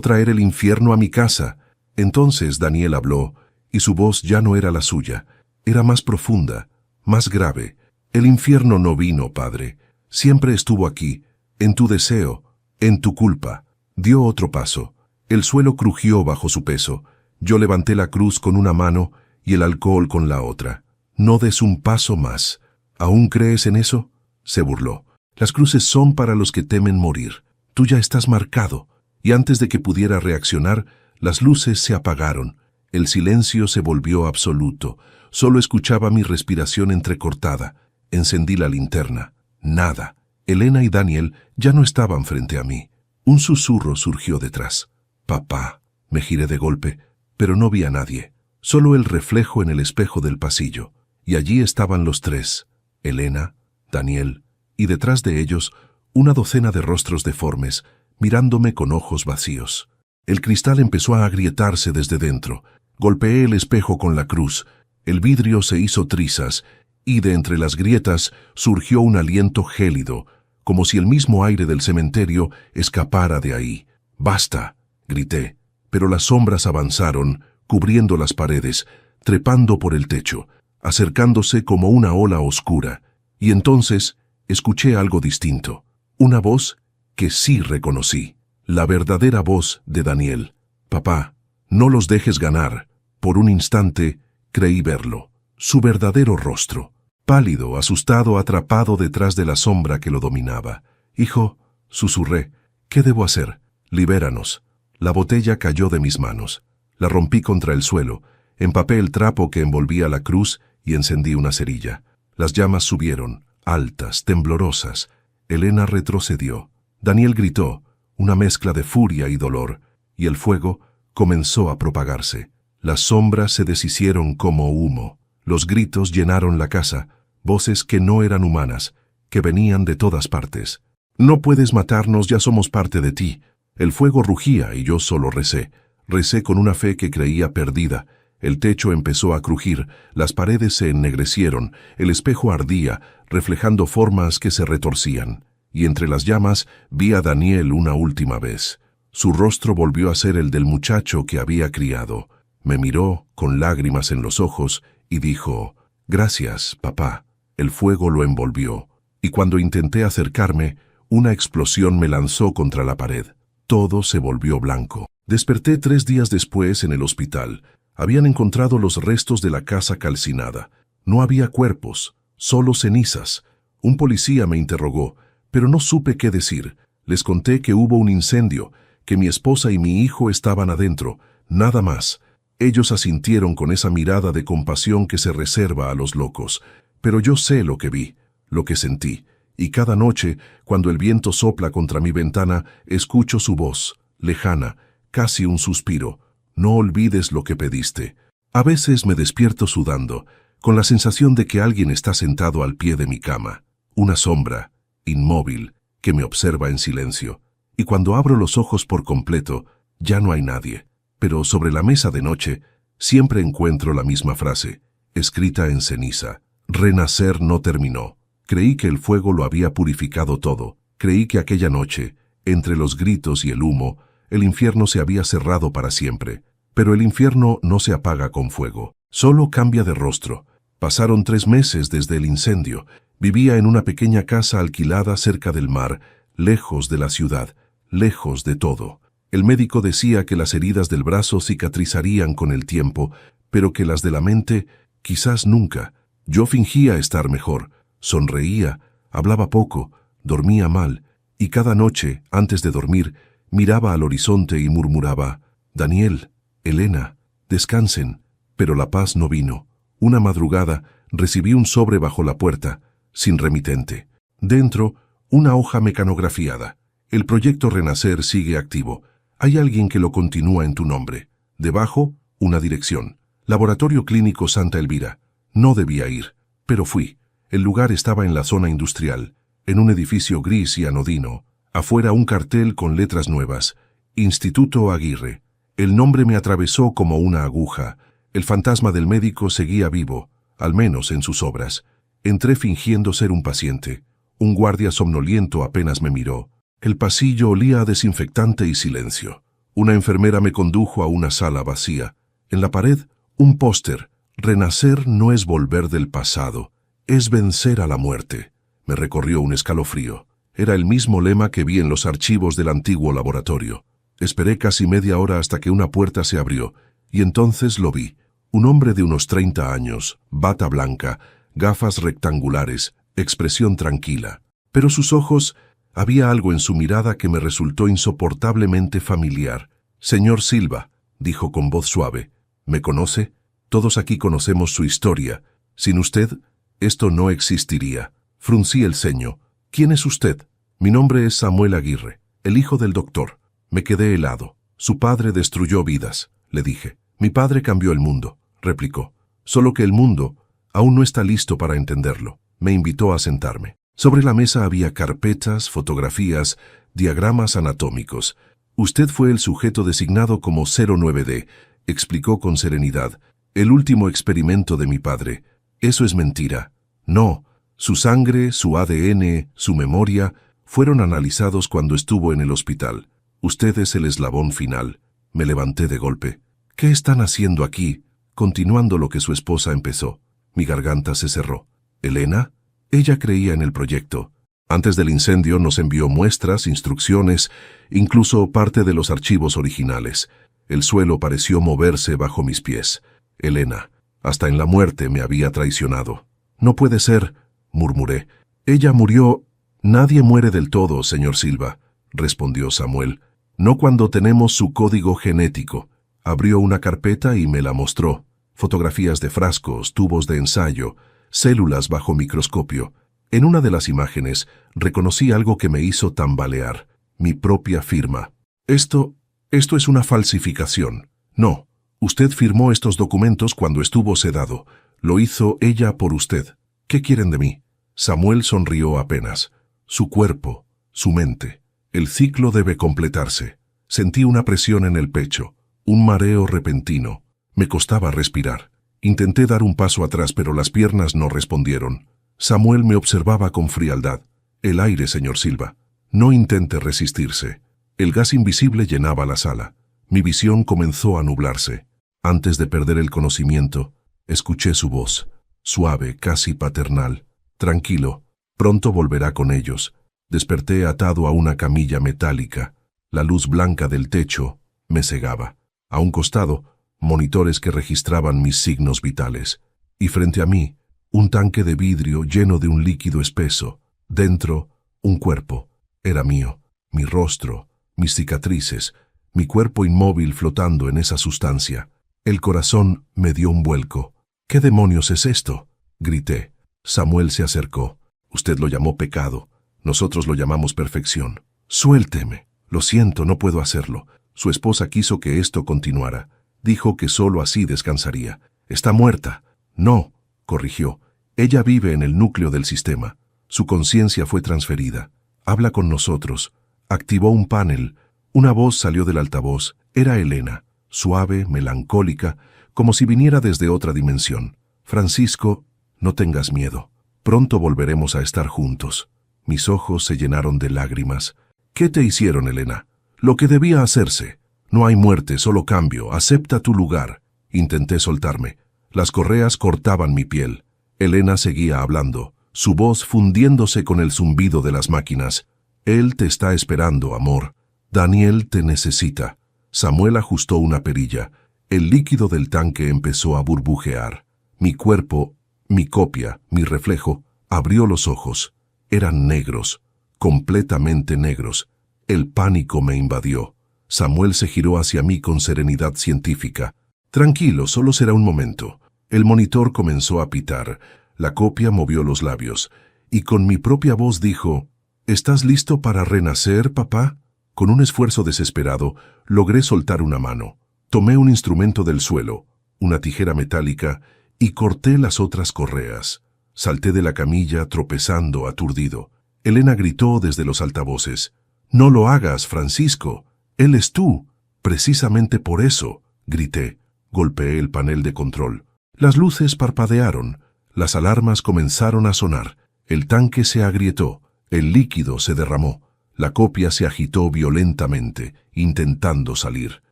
traer el infierno a mi casa. Entonces Daniel habló, y su voz ya no era la suya. Era más profunda, más grave. El infierno no vino, Padre. Siempre estuvo aquí, en tu deseo, en tu culpa. Dio otro paso. El suelo crujió bajo su peso. Yo levanté la cruz con una mano y el alcohol con la otra. No des un paso más. ¿Aún crees en eso? Se burló. Las cruces son para los que temen morir. Tú ya estás marcado. Y antes de que pudiera reaccionar, las luces se apagaron. El silencio se volvió absoluto. Solo escuchaba mi respiración entrecortada. Encendí la linterna. Nada. Elena y Daniel ya no estaban frente a mí. Un susurro surgió detrás. Papá. Me giré de golpe, pero no vi a nadie. Solo el reflejo en el espejo del pasillo. Y allí estaban los tres. Elena, Daniel, y detrás de ellos una docena de rostros deformes, mirándome con ojos vacíos. El cristal empezó a agrietarse desde dentro. Golpeé el espejo con la cruz. El vidrio se hizo trizas, y de entre las grietas surgió un aliento gélido, como si el mismo aire del cementerio escapara de ahí. «¡Basta!», grité, pero las sombras avanzaron, cubriendo las paredes, trepando por el techo, acercándose como una ola oscura. Y entonces escuché algo distinto. Una voz que sí reconocí. La verdadera voz de Daniel. «Papá, no los dejes ganar». Por un instante creí verlo. Su verdadero rostro. Pálido, asustado, atrapado detrás de la sombra que lo dominaba. «Hijo», susurré, «¿qué debo hacer? Libéranos». La botella cayó de mis manos. La rompí contra el suelo, empapé el trapo que envolvía la cruz y encendí una cerilla. Las llamas subieron, altas, temblorosas. Elena retrocedió. Daniel gritó, una mezcla de furia y dolor, y el fuego comenzó a propagarse. Las sombras se deshicieron como humo. Los gritos llenaron la casa, voces que no eran humanas, que venían de todas partes. «No puedes matarnos, ya somos parte de ti». El fuego rugía y yo solo recé. Recé con una fe que creía perdida. El techo empezó a crujir, las paredes se ennegrecieron, el espejo ardía, reflejando formas que se retorcían. Y entre las llamas vi a Daniel una última vez. Su rostro volvió a ser el del muchacho que había criado. Me miró con lágrimas en los ojos y dijo, «Gracias, papá». El fuego lo envolvió, y cuando intenté acercarme, una explosión me lanzó contra la pared. Todo se volvió blanco. Desperté 3 días después en el hospital. Habían encontrado los restos de la casa calcinada. No había cuerpos, solo cenizas. Un policía me interrogó, pero no supe qué decir. Les conté que hubo un incendio, que mi esposa y mi hijo estaban adentro, nada más. Ellos asintieron con esa mirada de compasión que se reserva a los locos. Pero yo sé lo que vi, lo que sentí, y cada noche, cuando el viento sopla contra mi ventana, escucho su voz, lejana, casi un suspiro. «No olvides lo que pediste». A veces me despierto sudando, con la sensación de que alguien está sentado al pie de mi cama. Una sombra, inmóvil, que me observa en silencio. Y cuando abro los ojos por completo, ya no hay nadie. Pero sobre la mesa de noche, siempre encuentro la misma frase, escrita en ceniza. Renacer no terminó. Creí que el fuego lo había purificado todo. Creí que aquella noche, entre los gritos y el humo, el infierno se había cerrado para siempre. Pero el infierno no se apaga con fuego, solo cambia de rostro. Pasaron 3 meses desde el incendio. Vivía en una pequeña casa alquilada cerca del mar, lejos de la ciudad, lejos de todo. El médico decía que las heridas del brazo cicatrizarían con el tiempo, pero que las de la mente, quizás nunca. Yo fingía estar mejor, sonreía, hablaba poco, dormía mal, y cada noche, antes de dormir, miraba al horizonte y murmuraba, «Daniel, Elena, descansen». Pero la paz no vino. Una madrugada recibí un sobre bajo la puerta, sin remitente. Dentro, una hoja mecanografiada. «El proyecto Renacer sigue activo. Hay alguien que lo continúa en tu nombre». Debajo, una dirección. Laboratorio Clínico Santa Elvira. No debía ir, pero fui. El lugar estaba en la zona industrial, en un edificio gris y anodino. Afuera un cartel con letras nuevas. Instituto Aguirre. El nombre me atravesó como una aguja. El fantasma del médico seguía vivo, al menos en sus obras. Entré fingiendo ser un paciente. Un guardia somnoliento apenas me miró. El pasillo olía a desinfectante y silencio. Una enfermera me condujo a una sala vacía. En la pared, un póster. Renacer no es volver del pasado, es vencer a la muerte. Me recorrió un escalofrío. Era el mismo lema que vi en los archivos del antiguo laboratorio. Esperé casi media hora hasta que una puerta se abrió, y entonces lo vi. Un hombre de unos 30 años, bata blanca, gafas rectangulares, expresión tranquila. Pero sus ojos, había algo en su mirada que me resultó insoportablemente familiar. «Señor Silva», dijo con voz suave, «¿me conoce? Todos aquí conocemos su historia. Sin usted, esto no existiría». Fruncí el ceño. «¿Quién es usted?» «Mi nombre es Samuel Aguirre, el hijo del doctor». Me quedé helado. «Su padre destruyó vidas», le dije. «Mi padre cambió el mundo», replicó. «Solo que el mundo aún no está listo para entenderlo». Me invitó a sentarme. Sobre la mesa había carpetas, fotografías, diagramas anatómicos. «Usted fue el sujeto designado como 09D», explicó con serenidad. «El último experimento de mi padre. Eso es mentira. No, su sangre, su ADN, su memoria, fueron analizados cuando estuvo en el hospital. Usted es el eslabón final». Me levanté de golpe. «¿Qué están haciendo aquí?», continuando lo que su esposa empezó. Mi garganta se cerró. «¿Elena?» Ella creía en el proyecto. Antes del incendio nos envió muestras, instrucciones, incluso parte de los archivos originales. El suelo pareció moverse bajo mis pies. «Elena, hasta en la muerte me había traicionado». «No puede ser», murmuré. «Ella murió». «Nadie muere del todo, señor Silva», respondió Samuel. «No cuando tenemos su código genético». Abrió una carpeta y me la mostró. Fotografías de frascos, tubos de ensayo, células bajo microscopio. En una de las imágenes reconocí algo que me hizo tambalear. Mi propia firma. Esto es una falsificación». «No, usted firmó estos documentos cuando estuvo sedado. Lo hizo ella por usted. ¿Qué quieren de mí?» Samuel sonrió apenas. «Su cuerpo, su mente. El ciclo debe completarse». Sentí una presión en el pecho, un mareo repentino. Me costaba respirar. Intenté dar un paso atrás, pero las piernas no respondieron. Samuel me observaba con frialdad. «El aire, señor Silva. No intente resistirse». El gas invisible llenaba la sala. Mi visión comenzó a nublarse. Antes de perder el conocimiento, escuché su voz, suave, casi paternal. «Tranquilo, pronto volverá con ellos». Desperté atado a una camilla metálica. La luz blanca del techo me cegaba. A un costado, monitores que registraban mis signos vitales. Y frente a mí, un tanque de vidrio lleno de un líquido espeso. Dentro, un cuerpo. Era mío, mi rostro, mis cicatrices, mi cuerpo inmóvil flotando en esa sustancia. El corazón me dio un vuelco. «¿Qué demonios es esto?», grité. Samuel se acercó. «Usted lo llamó pecado. Nosotros lo llamamos perfección». «Suélteme». «Lo siento, no puedo hacerlo. Su esposa quiso que esto continuara. Dijo que solo así descansaría». «Está muerta». «No», corrigió. «Ella vive en el núcleo del sistema. Su conciencia fue transferida. Habla con nosotros». Activó un panel. Una voz salió del altavoz. Era Elena, suave, melancólica, como si viniera desde otra dimensión. «Francisco, no tengas miedo. Pronto volveremos a estar juntos». Mis ojos se llenaron de lágrimas. «¿Qué te hicieron, Elena?». «Lo que debía hacerse. No hay muerte, solo cambio. Acepta tu lugar». Intenté soltarme. Las correas cortaban mi piel. Elena seguía hablando, su voz fundiéndose con el zumbido de las máquinas. «Él te está esperando, amor. Daniel te necesita». Samuel ajustó una perilla. El líquido del tanque empezó a burbujear. Mi cuerpo, mi copia, mi reflejo, abrió los ojos. Eran negros, completamente negros. El pánico me invadió. Samuel se giró hacia mí con serenidad científica. «Tranquilo, solo será un momento». El monitor comenzó a pitar. La copia movió los labios. Y con mi propia voz dijo: «¿Estás listo para renacer, papá?». Con un esfuerzo desesperado, logré soltar una mano. Tomé un instrumento del suelo, una tijera metálica, y corté las otras correas. Salté de la camilla, tropezando, aturdido. Elena gritó desde los altavoces: «No lo hagas, Francisco. Él es tú». «Precisamente por eso», grité. Golpeé el panel de control. Las luces parpadearon. Las alarmas comenzaron a sonar. El tanque se agrietó. El líquido se derramó. La copia se agitó violentamente, intentando salir.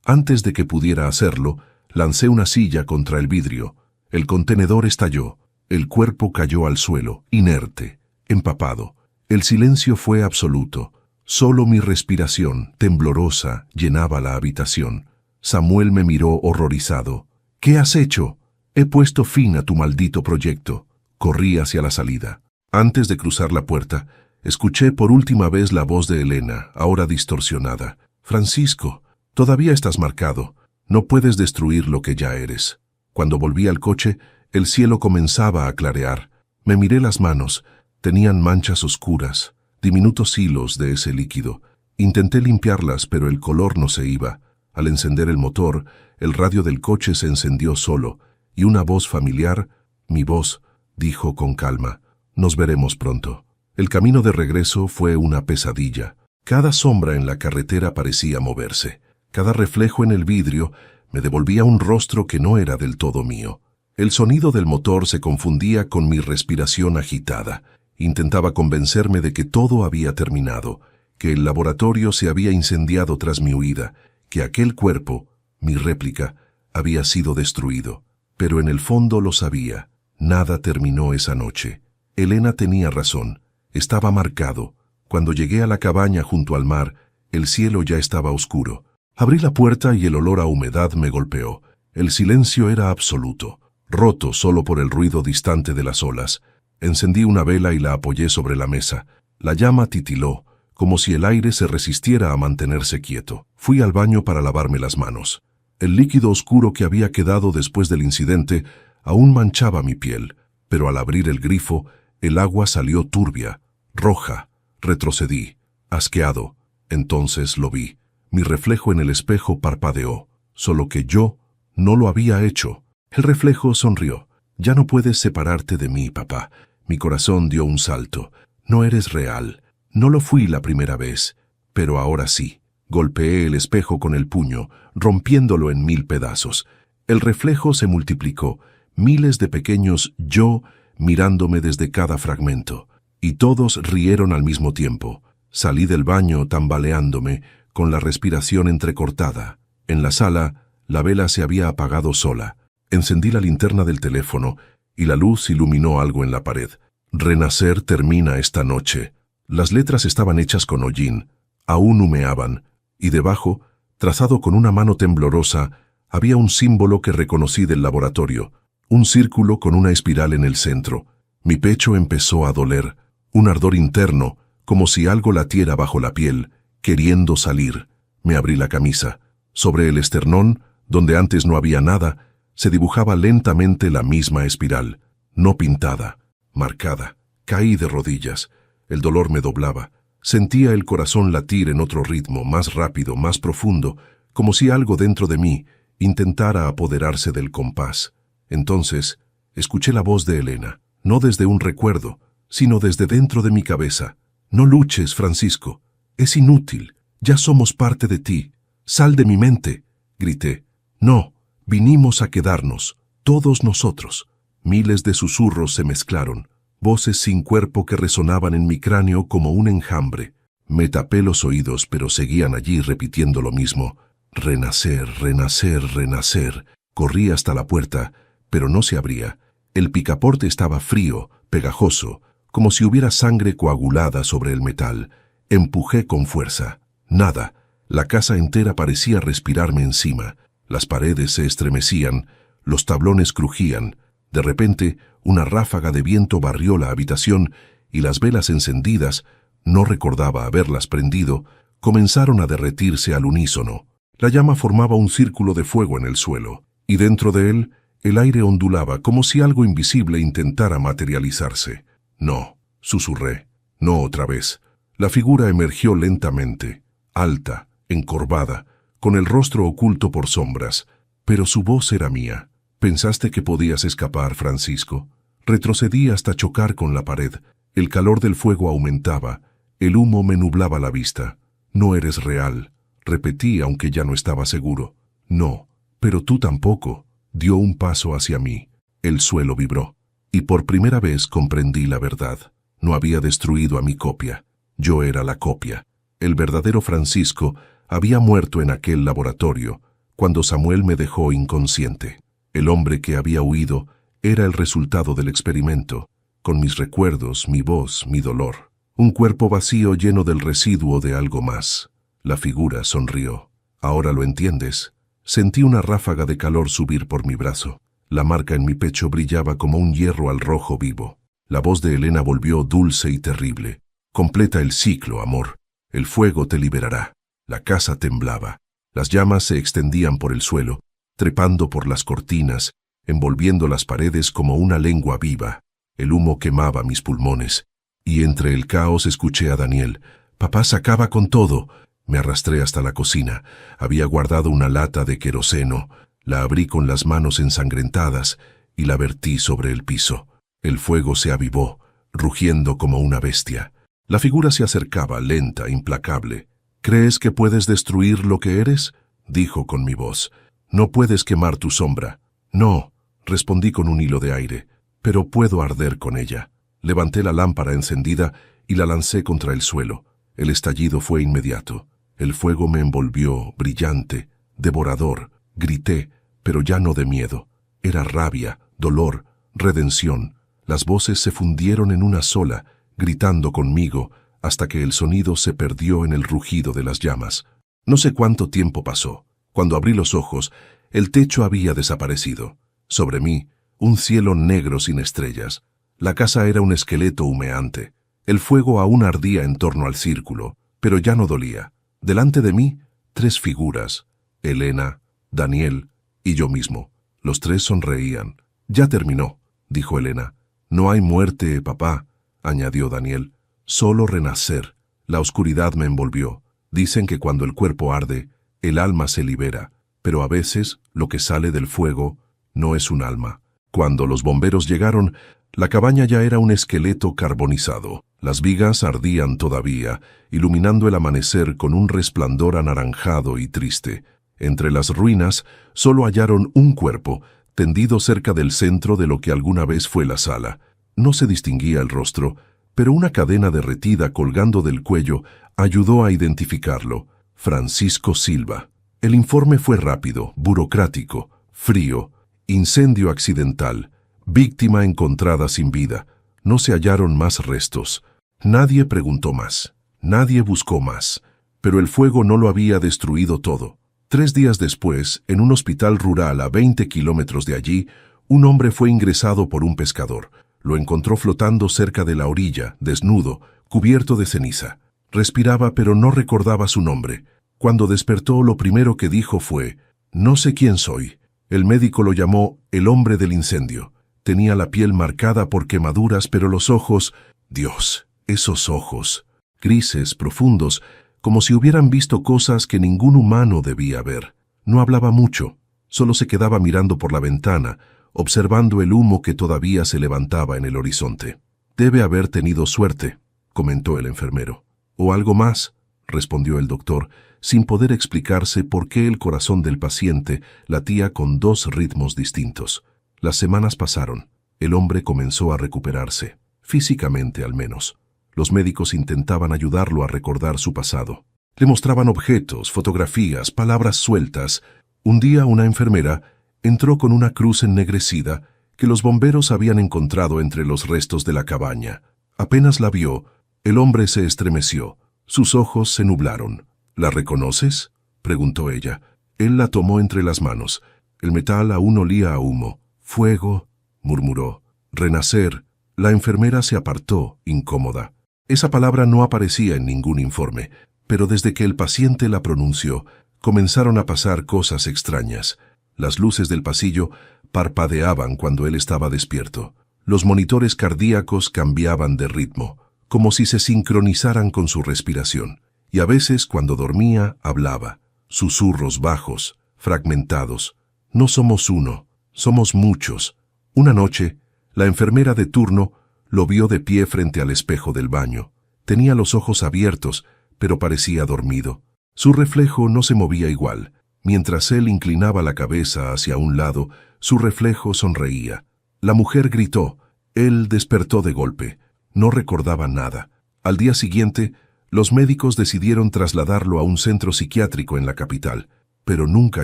Antes de que pudiera hacerlo, lancé una silla contra el vidrio. El contenedor estalló. El cuerpo cayó al suelo, inerte, empapado. El silencio fue absoluto. Solo mi respiración, temblorosa, llenaba la habitación. Samuel me miró horrorizado. «¿Qué has hecho?» «He puesto fin a tu maldito proyecto». Corrí hacia la salida. Antes de cruzar la puerta, escuché por última vez la voz de Elena, ahora distorsionada. «Francisco, todavía estás marcado. No puedes destruir lo que ya eres». Cuando volví al coche, el cielo comenzaba a clarear. Me miré las manos. Tenían manchas oscuras, diminutos hilos de ese líquido. Intenté limpiarlas, pero el color no se iba. Al encender el motor, el radio del coche se encendió solo, y una voz familiar, mi voz, dijo con calma: «Nos veremos pronto». El camino de regreso fue una pesadilla. Cada sombra en la carretera parecía moverse. Cada reflejo en el vidrio me devolvía un rostro que no era del todo mío. El sonido del motor se confundía con mi respiración agitada. Intentaba convencerme de que todo había terminado, que el laboratorio se había incendiado tras mi huida, que aquel cuerpo, mi réplica, había sido destruido. Pero en el fondo lo sabía. Nada terminó esa noche. Elena tenía razón. Estaba marcado. Cuando llegué a la cabaña junto al mar, el cielo ya estaba oscuro. Abrí la puerta y el olor a humedad me golpeó. El silencio era absoluto, roto solo por el ruido distante de las olas. Encendí una vela y la apoyé sobre la mesa. La llama titiló, como si el aire se resistiera a mantenerse quieto. Fui al baño para lavarme las manos. El líquido oscuro que había quedado después del incidente aún manchaba mi piel, pero al abrir el grifo, el agua salió turbia, roja. Retrocedí, asqueado. Entonces lo vi. Mi reflejo en el espejo parpadeó, solo que yo no lo había hecho. El reflejo sonrió. «Ya no puedes separarte de mí, papá». Mi corazón dio un salto. «No eres real. No lo fui la primera vez, pero ahora sí». Golpeé el espejo con el puño, rompiéndolo en 1000 pedazos. El reflejo se multiplicó, miles de pequeños yo mirándome desde cada fragmento. Y todos rieron al mismo tiempo. Salí del baño tambaleándome, con la respiración entrecortada. En la sala, la vela se había apagado sola. Encendí la linterna del teléfono y la luz iluminó algo en la pared. «Renacer termina esta noche». Las letras estaban hechas con hollín, aún humeaban, y debajo, trazado con una mano temblorosa, había un símbolo que reconocí del laboratorio, un círculo con una espiral en el centro. Mi pecho empezó a doler, un ardor interno, como si algo latiera bajo la piel, queriendo salir. Me abrí la camisa. Sobre el esternón, donde antes no había nada, se dibujaba lentamente la misma espiral, no pintada, marcada. Caí de rodillas. El dolor me doblaba. Sentía el corazón latir en otro ritmo, más rápido, más profundo, como si algo dentro de mí intentara apoderarse del compás. Entonces, escuché la voz de Elena, no desde un recuerdo, sino desde dentro de mi cabeza. «No luches, Francisco. Es inútil. Ya somos parte de ti. Sal de mi mente», grité. «No, vinimos a quedarnos, todos nosotros». Miles de susurros se mezclaron, voces sin cuerpo que resonaban en mi cráneo como un enjambre. Me tapé los oídos, pero seguían allí repitiendo lo mismo. «Renacer, renacer, renacer». Corrí hasta la puerta, pero no se abría. El picaporte estaba frío, pegajoso, como si hubiera sangre coagulada sobre el metal. Empujé con fuerza. Nada. La casa entera parecía respirarme encima. Las paredes se estremecían, los tablones crujían. De repente, una ráfaga de viento barrió la habitación y las velas encendidas, no recordaba haberlas prendido, comenzaron a derretirse al unísono. La llama formaba un círculo de fuego en el suelo, y dentro de él, el aire ondulaba como si algo invisible intentara materializarse. «No», susurré. «No otra vez». La figura emergió lentamente, alta, encorvada, con el rostro oculto por sombras, pero su voz era mía. «¿Pensaste que podías escapar, Francisco?» Retrocedí hasta chocar con la pared. El calor del fuego aumentaba, el humo me nublaba la vista. «No eres real», repetí aunque ya no estaba seguro. «No, pero tú tampoco». Dio un paso hacia mí. El suelo vibró. Y por primera vez comprendí la verdad. No había destruido a mi copia. Yo era la copia. El verdadero Francisco había muerto en aquel laboratorio, cuando Samuel me dejó inconsciente. El hombre que había huido era el resultado del experimento, con mis recuerdos, mi voz, mi dolor. Un cuerpo vacío lleno del residuo de algo más. La figura sonrió. ¿Ahora lo entiendes? Sentí una ráfaga de calor subir por mi brazo. La marca en mi pecho brillaba como un hierro al rojo vivo. La voz de Elena volvió dulce y terrible. Completa el ciclo, amor. El fuego te liberará. La casa temblaba. Las llamas se extendían por el suelo, trepando por las cortinas, envolviendo las paredes como una lengua viva. El humo quemaba mis pulmones. Y entre el caos escuché a Daniel. «Papá, se acaba con todo». Me arrastré hasta la cocina. Había guardado una lata de queroseno. La abrí con las manos ensangrentadas y la vertí sobre el piso. El fuego se avivó, rugiendo como una bestia. La figura se acercaba, lenta, implacable. «¿Crees que puedes destruir lo que eres?», dijo con mi voz. «No puedes quemar tu sombra». «No», respondí con un hilo de aire, «pero puedo arder con ella». Levanté la lámpara encendida y la lancé contra el suelo. El estallido fue inmediato. El fuego me envolvió, brillante, devorador. Grité, pero ya no de miedo. Era rabia, dolor, redención. Las voces se fundieron en una sola, gritando conmigo, hasta que el sonido se perdió en el rugido de las llamas. No sé cuánto tiempo pasó. Cuando abrí los ojos, el techo había desaparecido. Sobre mí, un cielo negro sin estrellas. La casa era un esqueleto humeante. El fuego aún ardía en torno al círculo, pero ya no dolía. Delante de mí, 3 figuras: Elena, Daniel y yo mismo. Los 3 sonreían. «Ya terminó», dijo Elena. «No hay muerte, papá», añadió Daniel. «Solo renacer». La oscuridad me envolvió. Dicen que cuando el cuerpo arde, el alma se libera, pero a veces lo que sale del fuego no es un alma. Cuando los bomberos llegaron, la cabaña ya era un esqueleto carbonizado. Las vigas ardían todavía, iluminando el amanecer con un resplandor anaranjado y triste. Entre las ruinas solo hallaron un cuerpo, tendido cerca del centro de lo que alguna vez fue la sala. No se distinguía el rostro, pero una cadena derretida colgando del cuello ayudó a identificarlo: Francisco Silva. El informe fue rápido, burocrático, frío: incendio accidental, víctima encontrada sin vida. No se hallaron más restos. Nadie preguntó más, nadie buscó más, pero el fuego no lo había destruido todo. 3 días después, en un hospital rural a 20 kilómetros de allí, un hombre fue ingresado por un pescador. Lo encontró flotando cerca de la orilla, desnudo, cubierto de ceniza. Respiraba, pero no recordaba su nombre. Cuando despertó, lo primero que dijo fue: «No sé quién soy». El médico lo llamó el hombre del incendio. Tenía la piel marcada por quemaduras, pero los ojos... Dios, esos ojos, grises, profundos, como si hubieran visto cosas que ningún humano debía ver. No hablaba mucho, solo se quedaba mirando por la ventana, observando el humo que todavía se levantaba en el horizonte. «Debe haber tenido suerte», comentó el enfermero. «O algo más», respondió el doctor, sin poder explicarse por qué el corazón del paciente latía con 2 ritmos distintos. Las semanas pasaron. El hombre comenzó a recuperarse, físicamente al menos. Los médicos intentaban ayudarlo a recordar su pasado. Le mostraban objetos, fotografías, palabras sueltas. Un día una enfermera entró con una cruz ennegrecida que los bomberos habían encontrado entre los restos de la cabaña. Apenas la vio, el hombre se estremeció. Sus ojos se nublaron. «¿La reconoces?», preguntó ella. Él la tomó entre las manos. El metal aún olía a humo. «Fuego», murmuró. «Renacer». La enfermera se apartó, incómoda. Esa palabra no aparecía en ningún informe, pero desde que el paciente la pronunció, comenzaron a pasar cosas extrañas. Las luces del pasillo parpadeaban cuando él estaba despierto. Los monitores cardíacos cambiaban de ritmo, como si se sincronizaran con su respiración. Y a veces, cuando dormía, hablaba. Susurros bajos, fragmentados. «No somos uno, somos muchos». Una noche, la enfermera de turno lo vio de pie frente al espejo del baño. Tenía los ojos abiertos, pero parecía dormido. Su reflejo no se movía igual. Mientras él inclinaba la cabeza hacia un lado, su reflejo sonreía. La mujer gritó: Él despertó de golpe. No recordaba nada. Al día siguiente, los médicos decidieron trasladarlo a un centro psiquiátrico en la capital, pero nunca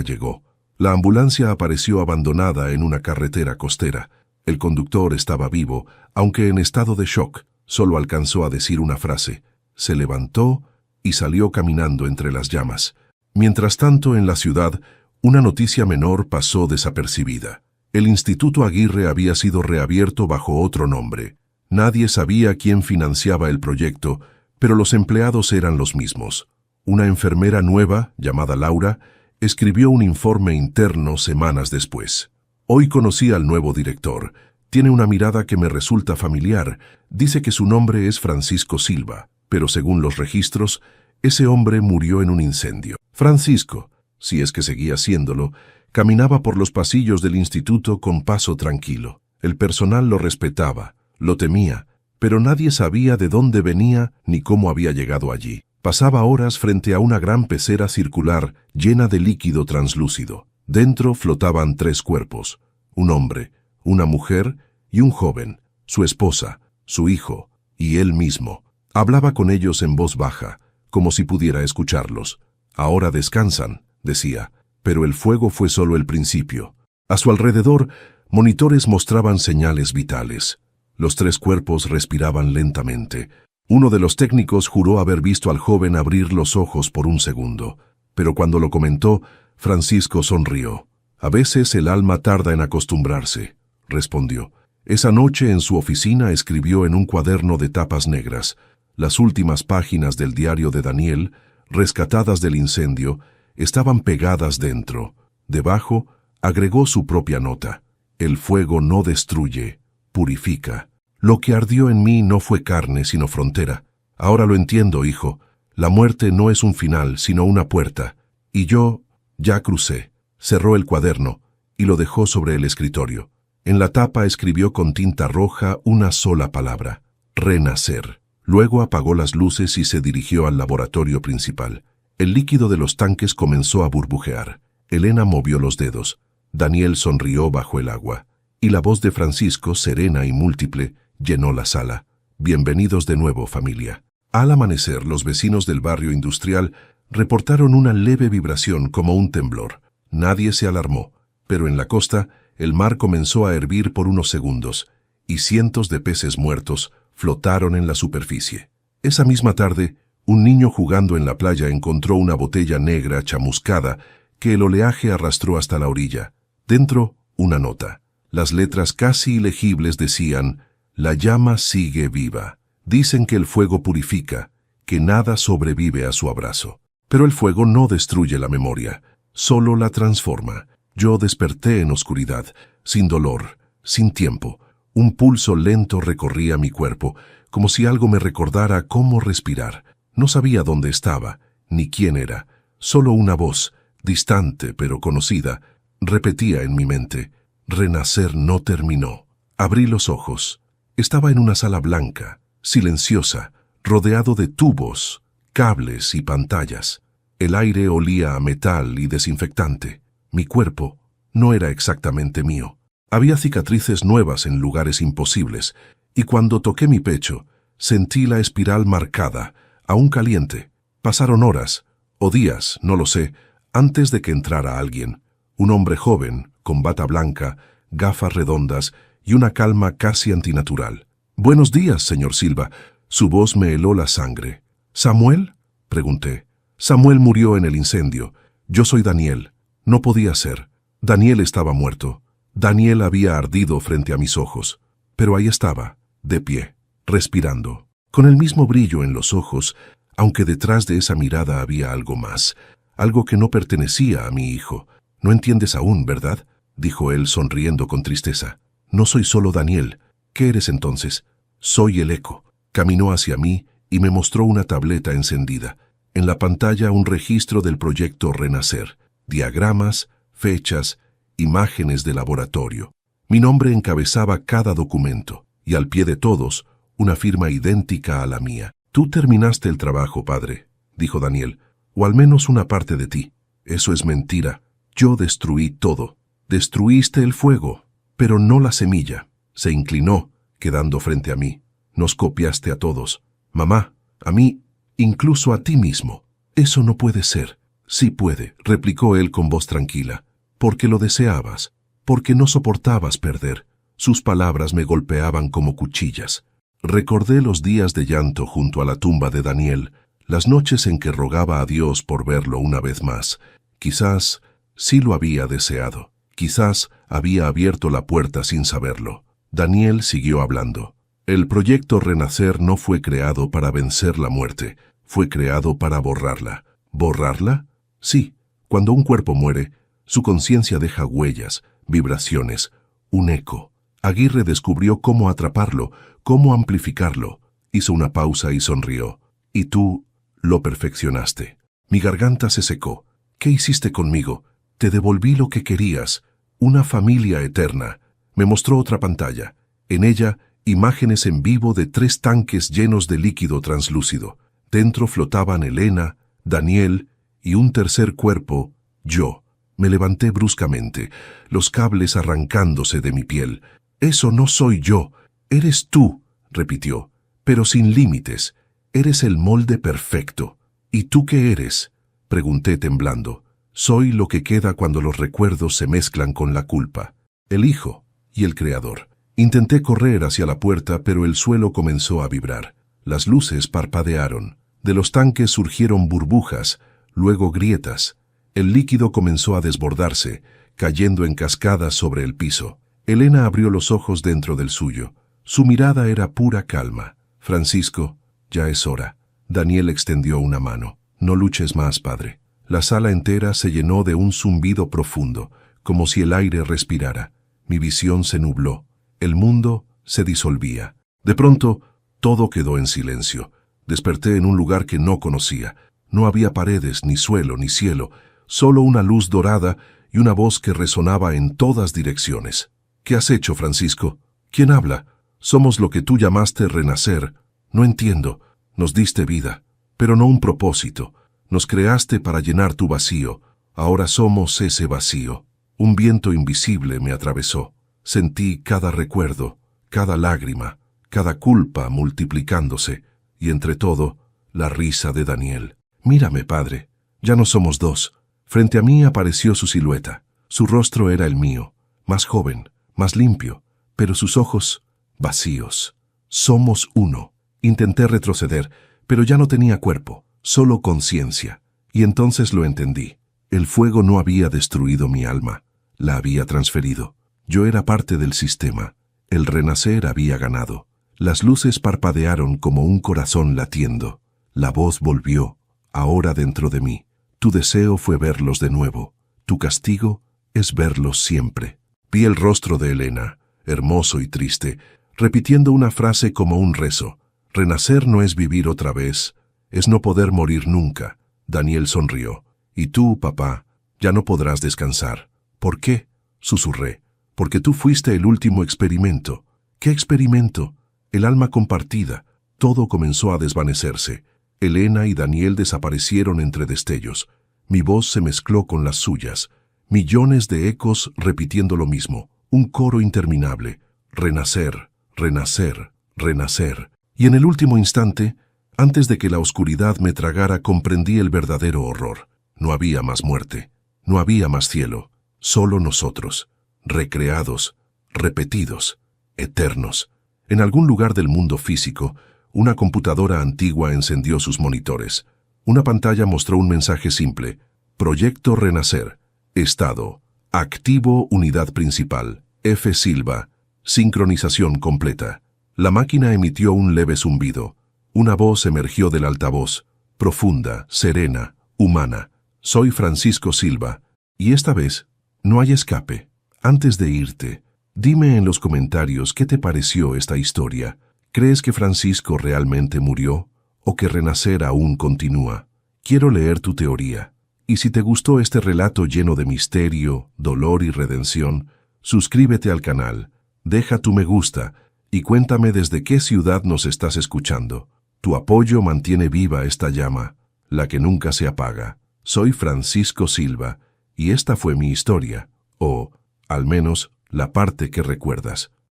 llegó. La ambulancia apareció abandonada en una carretera costera. El conductor estaba vivo, aunque en estado de shock. Solo alcanzó a decir una frase. Se levantó y salió caminando entre las llamas. Mientras tanto, en la ciudad, una noticia menor pasó desapercibida. El Instituto Aguirre había sido reabierto bajo otro nombre. Nadie sabía quién financiaba el proyecto, pero los empleados eran los mismos. Una enfermera nueva, llamada Laura, escribió un informe interno semanas después. Hoy conocí al nuevo director. Tiene una mirada que me resulta familiar. Dice que su nombre es Francisco Silva, pero según los registros, ese hombre murió en un incendio. Francisco, si es que seguía haciéndolo, caminaba por los pasillos del instituto con paso tranquilo. El personal lo respetaba, lo temía, pero nadie sabía de dónde venía ni cómo había llegado allí. Pasaba horas frente a una gran pecera circular llena de líquido translúcido. Dentro flotaban 3 cuerpos, un hombre, una mujer y un joven, su esposa, su hijo y él mismo. Hablaba con ellos en voz baja, como si pudiera escucharlos. Ahora descansan, decía, pero el fuego fue solo el principio. A su alrededor, monitores mostraban señales vitales. Los 3 cuerpos respiraban lentamente. Uno de los técnicos juró haber visto al joven abrir los ojos por un segundo, pero cuando lo comentó, Francisco sonrió. A veces el alma tarda en acostumbrarse, respondió. Esa noche en su oficina escribió en un cuaderno de tapas negras. Las últimas páginas del diario de Daniel, rescatadas del incendio, estaban pegadas dentro. Debajo, agregó su propia nota. El fuego no destruye, purifica. Lo que ardió en mí no fue carne, sino frontera. Ahora lo entiendo, hijo. La muerte no es un final, sino una puerta. Y yo ya crucé. Cerró el cuaderno y lo dejó sobre el escritorio. En la tapa escribió con tinta roja una sola palabra: renacer. Luego apagó las luces y se dirigió al laboratorio principal. El líquido de los tanques comenzó a burbujear. Elena movió los dedos. Daniel sonrió bajo el agua. Y la voz de Francisco, serena y múltiple, llenó la sala. Bienvenidos de nuevo, familia. Al amanecer, los vecinos del barrio industrial reportaron una leve vibración como un temblor. Nadie se alarmó, pero en la costa, el mar comenzó a hervir por unos segundos, y cientos de peces muertos flotaron en la superficie. Esa misma tarde, un niño jugando en la playa encontró una botella negra chamuscada que el oleaje arrastró hasta la orilla. Dentro, una nota. Las letras casi ilegibles decían: la llama sigue viva. Dicen que el fuego purifica, que nada sobrevive a su abrazo. Pero el fuego no destruye la memoria, solo la transforma. Yo desperté en oscuridad, sin dolor, sin tiempo. Un pulso lento recorría mi cuerpo, como si algo me recordara cómo respirar. No sabía dónde estaba, ni quién era. Solo una voz, distante pero conocida, repetía en mi mente: renacer no terminó. Abrí los ojos. Estaba en una sala blanca, silenciosa, rodeado de tubos, cables y pantallas. El aire olía a metal y desinfectante. Mi cuerpo no era exactamente mío. Había cicatrices nuevas en lugares imposibles, y cuando toqué mi pecho, sentí la espiral marcada, aún caliente. Pasaron horas, o días, no lo sé, antes de que entrara alguien. Un hombre joven, con bata blanca, gafas redondas y una calma casi antinatural. «Buenos días, señor Silva». Su voz me heló la sangre. «¿Samuel?», pregunté. «Samuel murió en el incendio. Yo soy Daniel». No podía ser. Daniel estaba muerto. Daniel había ardido frente a mis ojos. Pero ahí estaba, de pie, respirando, con el mismo brillo en los ojos, aunque detrás de esa mirada había algo más, algo que no pertenecía a mi hijo. «No entiendes aún, ¿verdad?», dijo él sonriendo con tristeza. «No soy solo Daniel. ¿Qué eres entonces?». «Soy el eco». Caminó hacia mí y me mostró una tableta encendida. En la pantalla un registro del proyecto Renacer. Diagramas, fechas, imágenes de laboratorio. Mi nombre encabezaba cada documento, y al pie de todos, una firma idéntica a la mía. «Tú terminaste el trabajo, padre», dijo Daniel, «o al menos una parte de ti». «Eso es mentira. Yo destruí todo». «Destruiste el fuego, pero no la semilla». Se inclinó, quedando frente a mí. Nos copiaste a todos. Mamá, a mí, incluso a ti mismo. Eso no puede ser. Sí puede, replicó él con voz tranquila. Porque lo deseabas, porque no soportabas perder. Sus palabras me golpeaban como cuchillas. Recordé los días de llanto junto a la tumba de Daniel, las noches en que rogaba a Dios por verlo una vez más. Quizás sí lo había deseado. Quizás había abierto la puerta sin saberlo. Daniel siguió hablando. El proyecto Renacer no fue creado para vencer la muerte, fue creado para borrarla. ¿Borrarla? Sí, cuando un cuerpo muere, su conciencia deja huellas, vibraciones, un eco. Aguirre descubrió cómo atraparlo, cómo amplificarlo. Hizo una pausa y sonrió. Y tú lo perfeccionaste. Mi garganta se secó. ¿Qué hiciste conmigo? Te devolví lo que querías. Una familia eterna. Me mostró otra pantalla. En ella, imágenes en vivo de 3 tanques llenos de líquido translúcido. Dentro flotaban Elena, Daniel y un tercer cuerpo, yo. Me levanté bruscamente, los cables arrancándose de mi piel. Eso no soy yo, eres tú, repitió, pero sin límites. Eres el molde perfecto. ¿Y tú qué eres? Pregunté temblando. Soy lo que queda cuando los recuerdos se mezclan con la culpa. El Hijo y el Creador. Intenté correr hacia la puerta, pero el suelo comenzó a vibrar. Las luces parpadearon. De los tanques surgieron burbujas, luego grietas. El líquido comenzó a desbordarse, cayendo en cascadas sobre el piso. Elena abrió los ojos dentro del suyo. Su mirada era pura calma. Francisco, ya es hora. Daniel extendió una mano. No luches más, padre. La sala entera se llenó de un zumbido profundo, como si el aire respirara. Mi visión se nubló. El mundo se disolvía. De pronto, todo quedó en silencio. Desperté en un lugar que no conocía. No había paredes, ni suelo, ni cielo, solo una luz dorada y una voz que resonaba en todas direcciones. ¿Qué has hecho, Francisco? ¿Quién habla? Somos lo que tú llamaste renacer. No entiendo. Nos diste vida, pero no un propósito. Nos creaste para llenar tu vacío. Ahora somos ese vacío. Un viento invisible me atravesó. Sentí cada recuerdo, cada lágrima, cada culpa multiplicándose, y entre todo, la risa de Daniel. Mírame, padre. Ya no somos dos. Frente a mí apareció su silueta. Su rostro era el mío, más joven, más limpio, pero sus ojos vacíos. Somos uno. Intenté retroceder, pero ya no tenía cuerpo, solo conciencia. Y entonces lo entendí. El fuego no había destruido mi alma, la había transferido. Yo era parte del sistema. El renacer había ganado. Las luces parpadearon como un corazón latiendo. La voz volvió, ahora dentro de mí. Tu deseo fue verlos de nuevo. Tu castigo es verlos siempre. Vi el rostro de Elena, hermoso y triste, repitiendo una frase como un rezo. Renacer no es vivir otra vez, es no poder morir nunca. Daniel sonrió. Y tú, papá, ya no podrás descansar. ¿Por qué? Susurré. Porque tú fuiste el último experimento. ¿Qué experimento? El alma compartida. Todo comenzó a desvanecerse. Elena y Daniel desaparecieron entre destellos. Mi voz se mezcló con las suyas. Millones de ecos repitiendo lo mismo. Un coro interminable. Renacer, renacer, renacer. Y en el último instante, antes de que la oscuridad me tragara, comprendí el verdadero horror. No había más muerte. No había más cielo. Solo nosotros. Recreados, repetidos, eternos. En algún lugar del mundo físico, una computadora antigua encendió sus monitores. Una pantalla mostró un mensaje simple. Proyecto Renacer. Estado. Activo unidad principal. F. Silva. Sincronización completa. La máquina emitió un leve zumbido. Una voz emergió del altavoz. Profunda, serena, humana. Soy Francisco Silva. Y esta vez, no hay escape. Antes de irte, dime en los comentarios qué te pareció esta historia. ¿Crees que Francisco realmente murió o que renacer aún continúa? Quiero leer tu teoría. Y si te gustó este relato lleno de misterio, dolor y redención, suscríbete al canal, deja tu me gusta y cuéntame desde qué ciudad nos estás escuchando. Tu apoyo mantiene viva esta llama, la que nunca se apaga. Soy Francisco Silva y esta fue mi historia, o al menos la parte que recuerdas.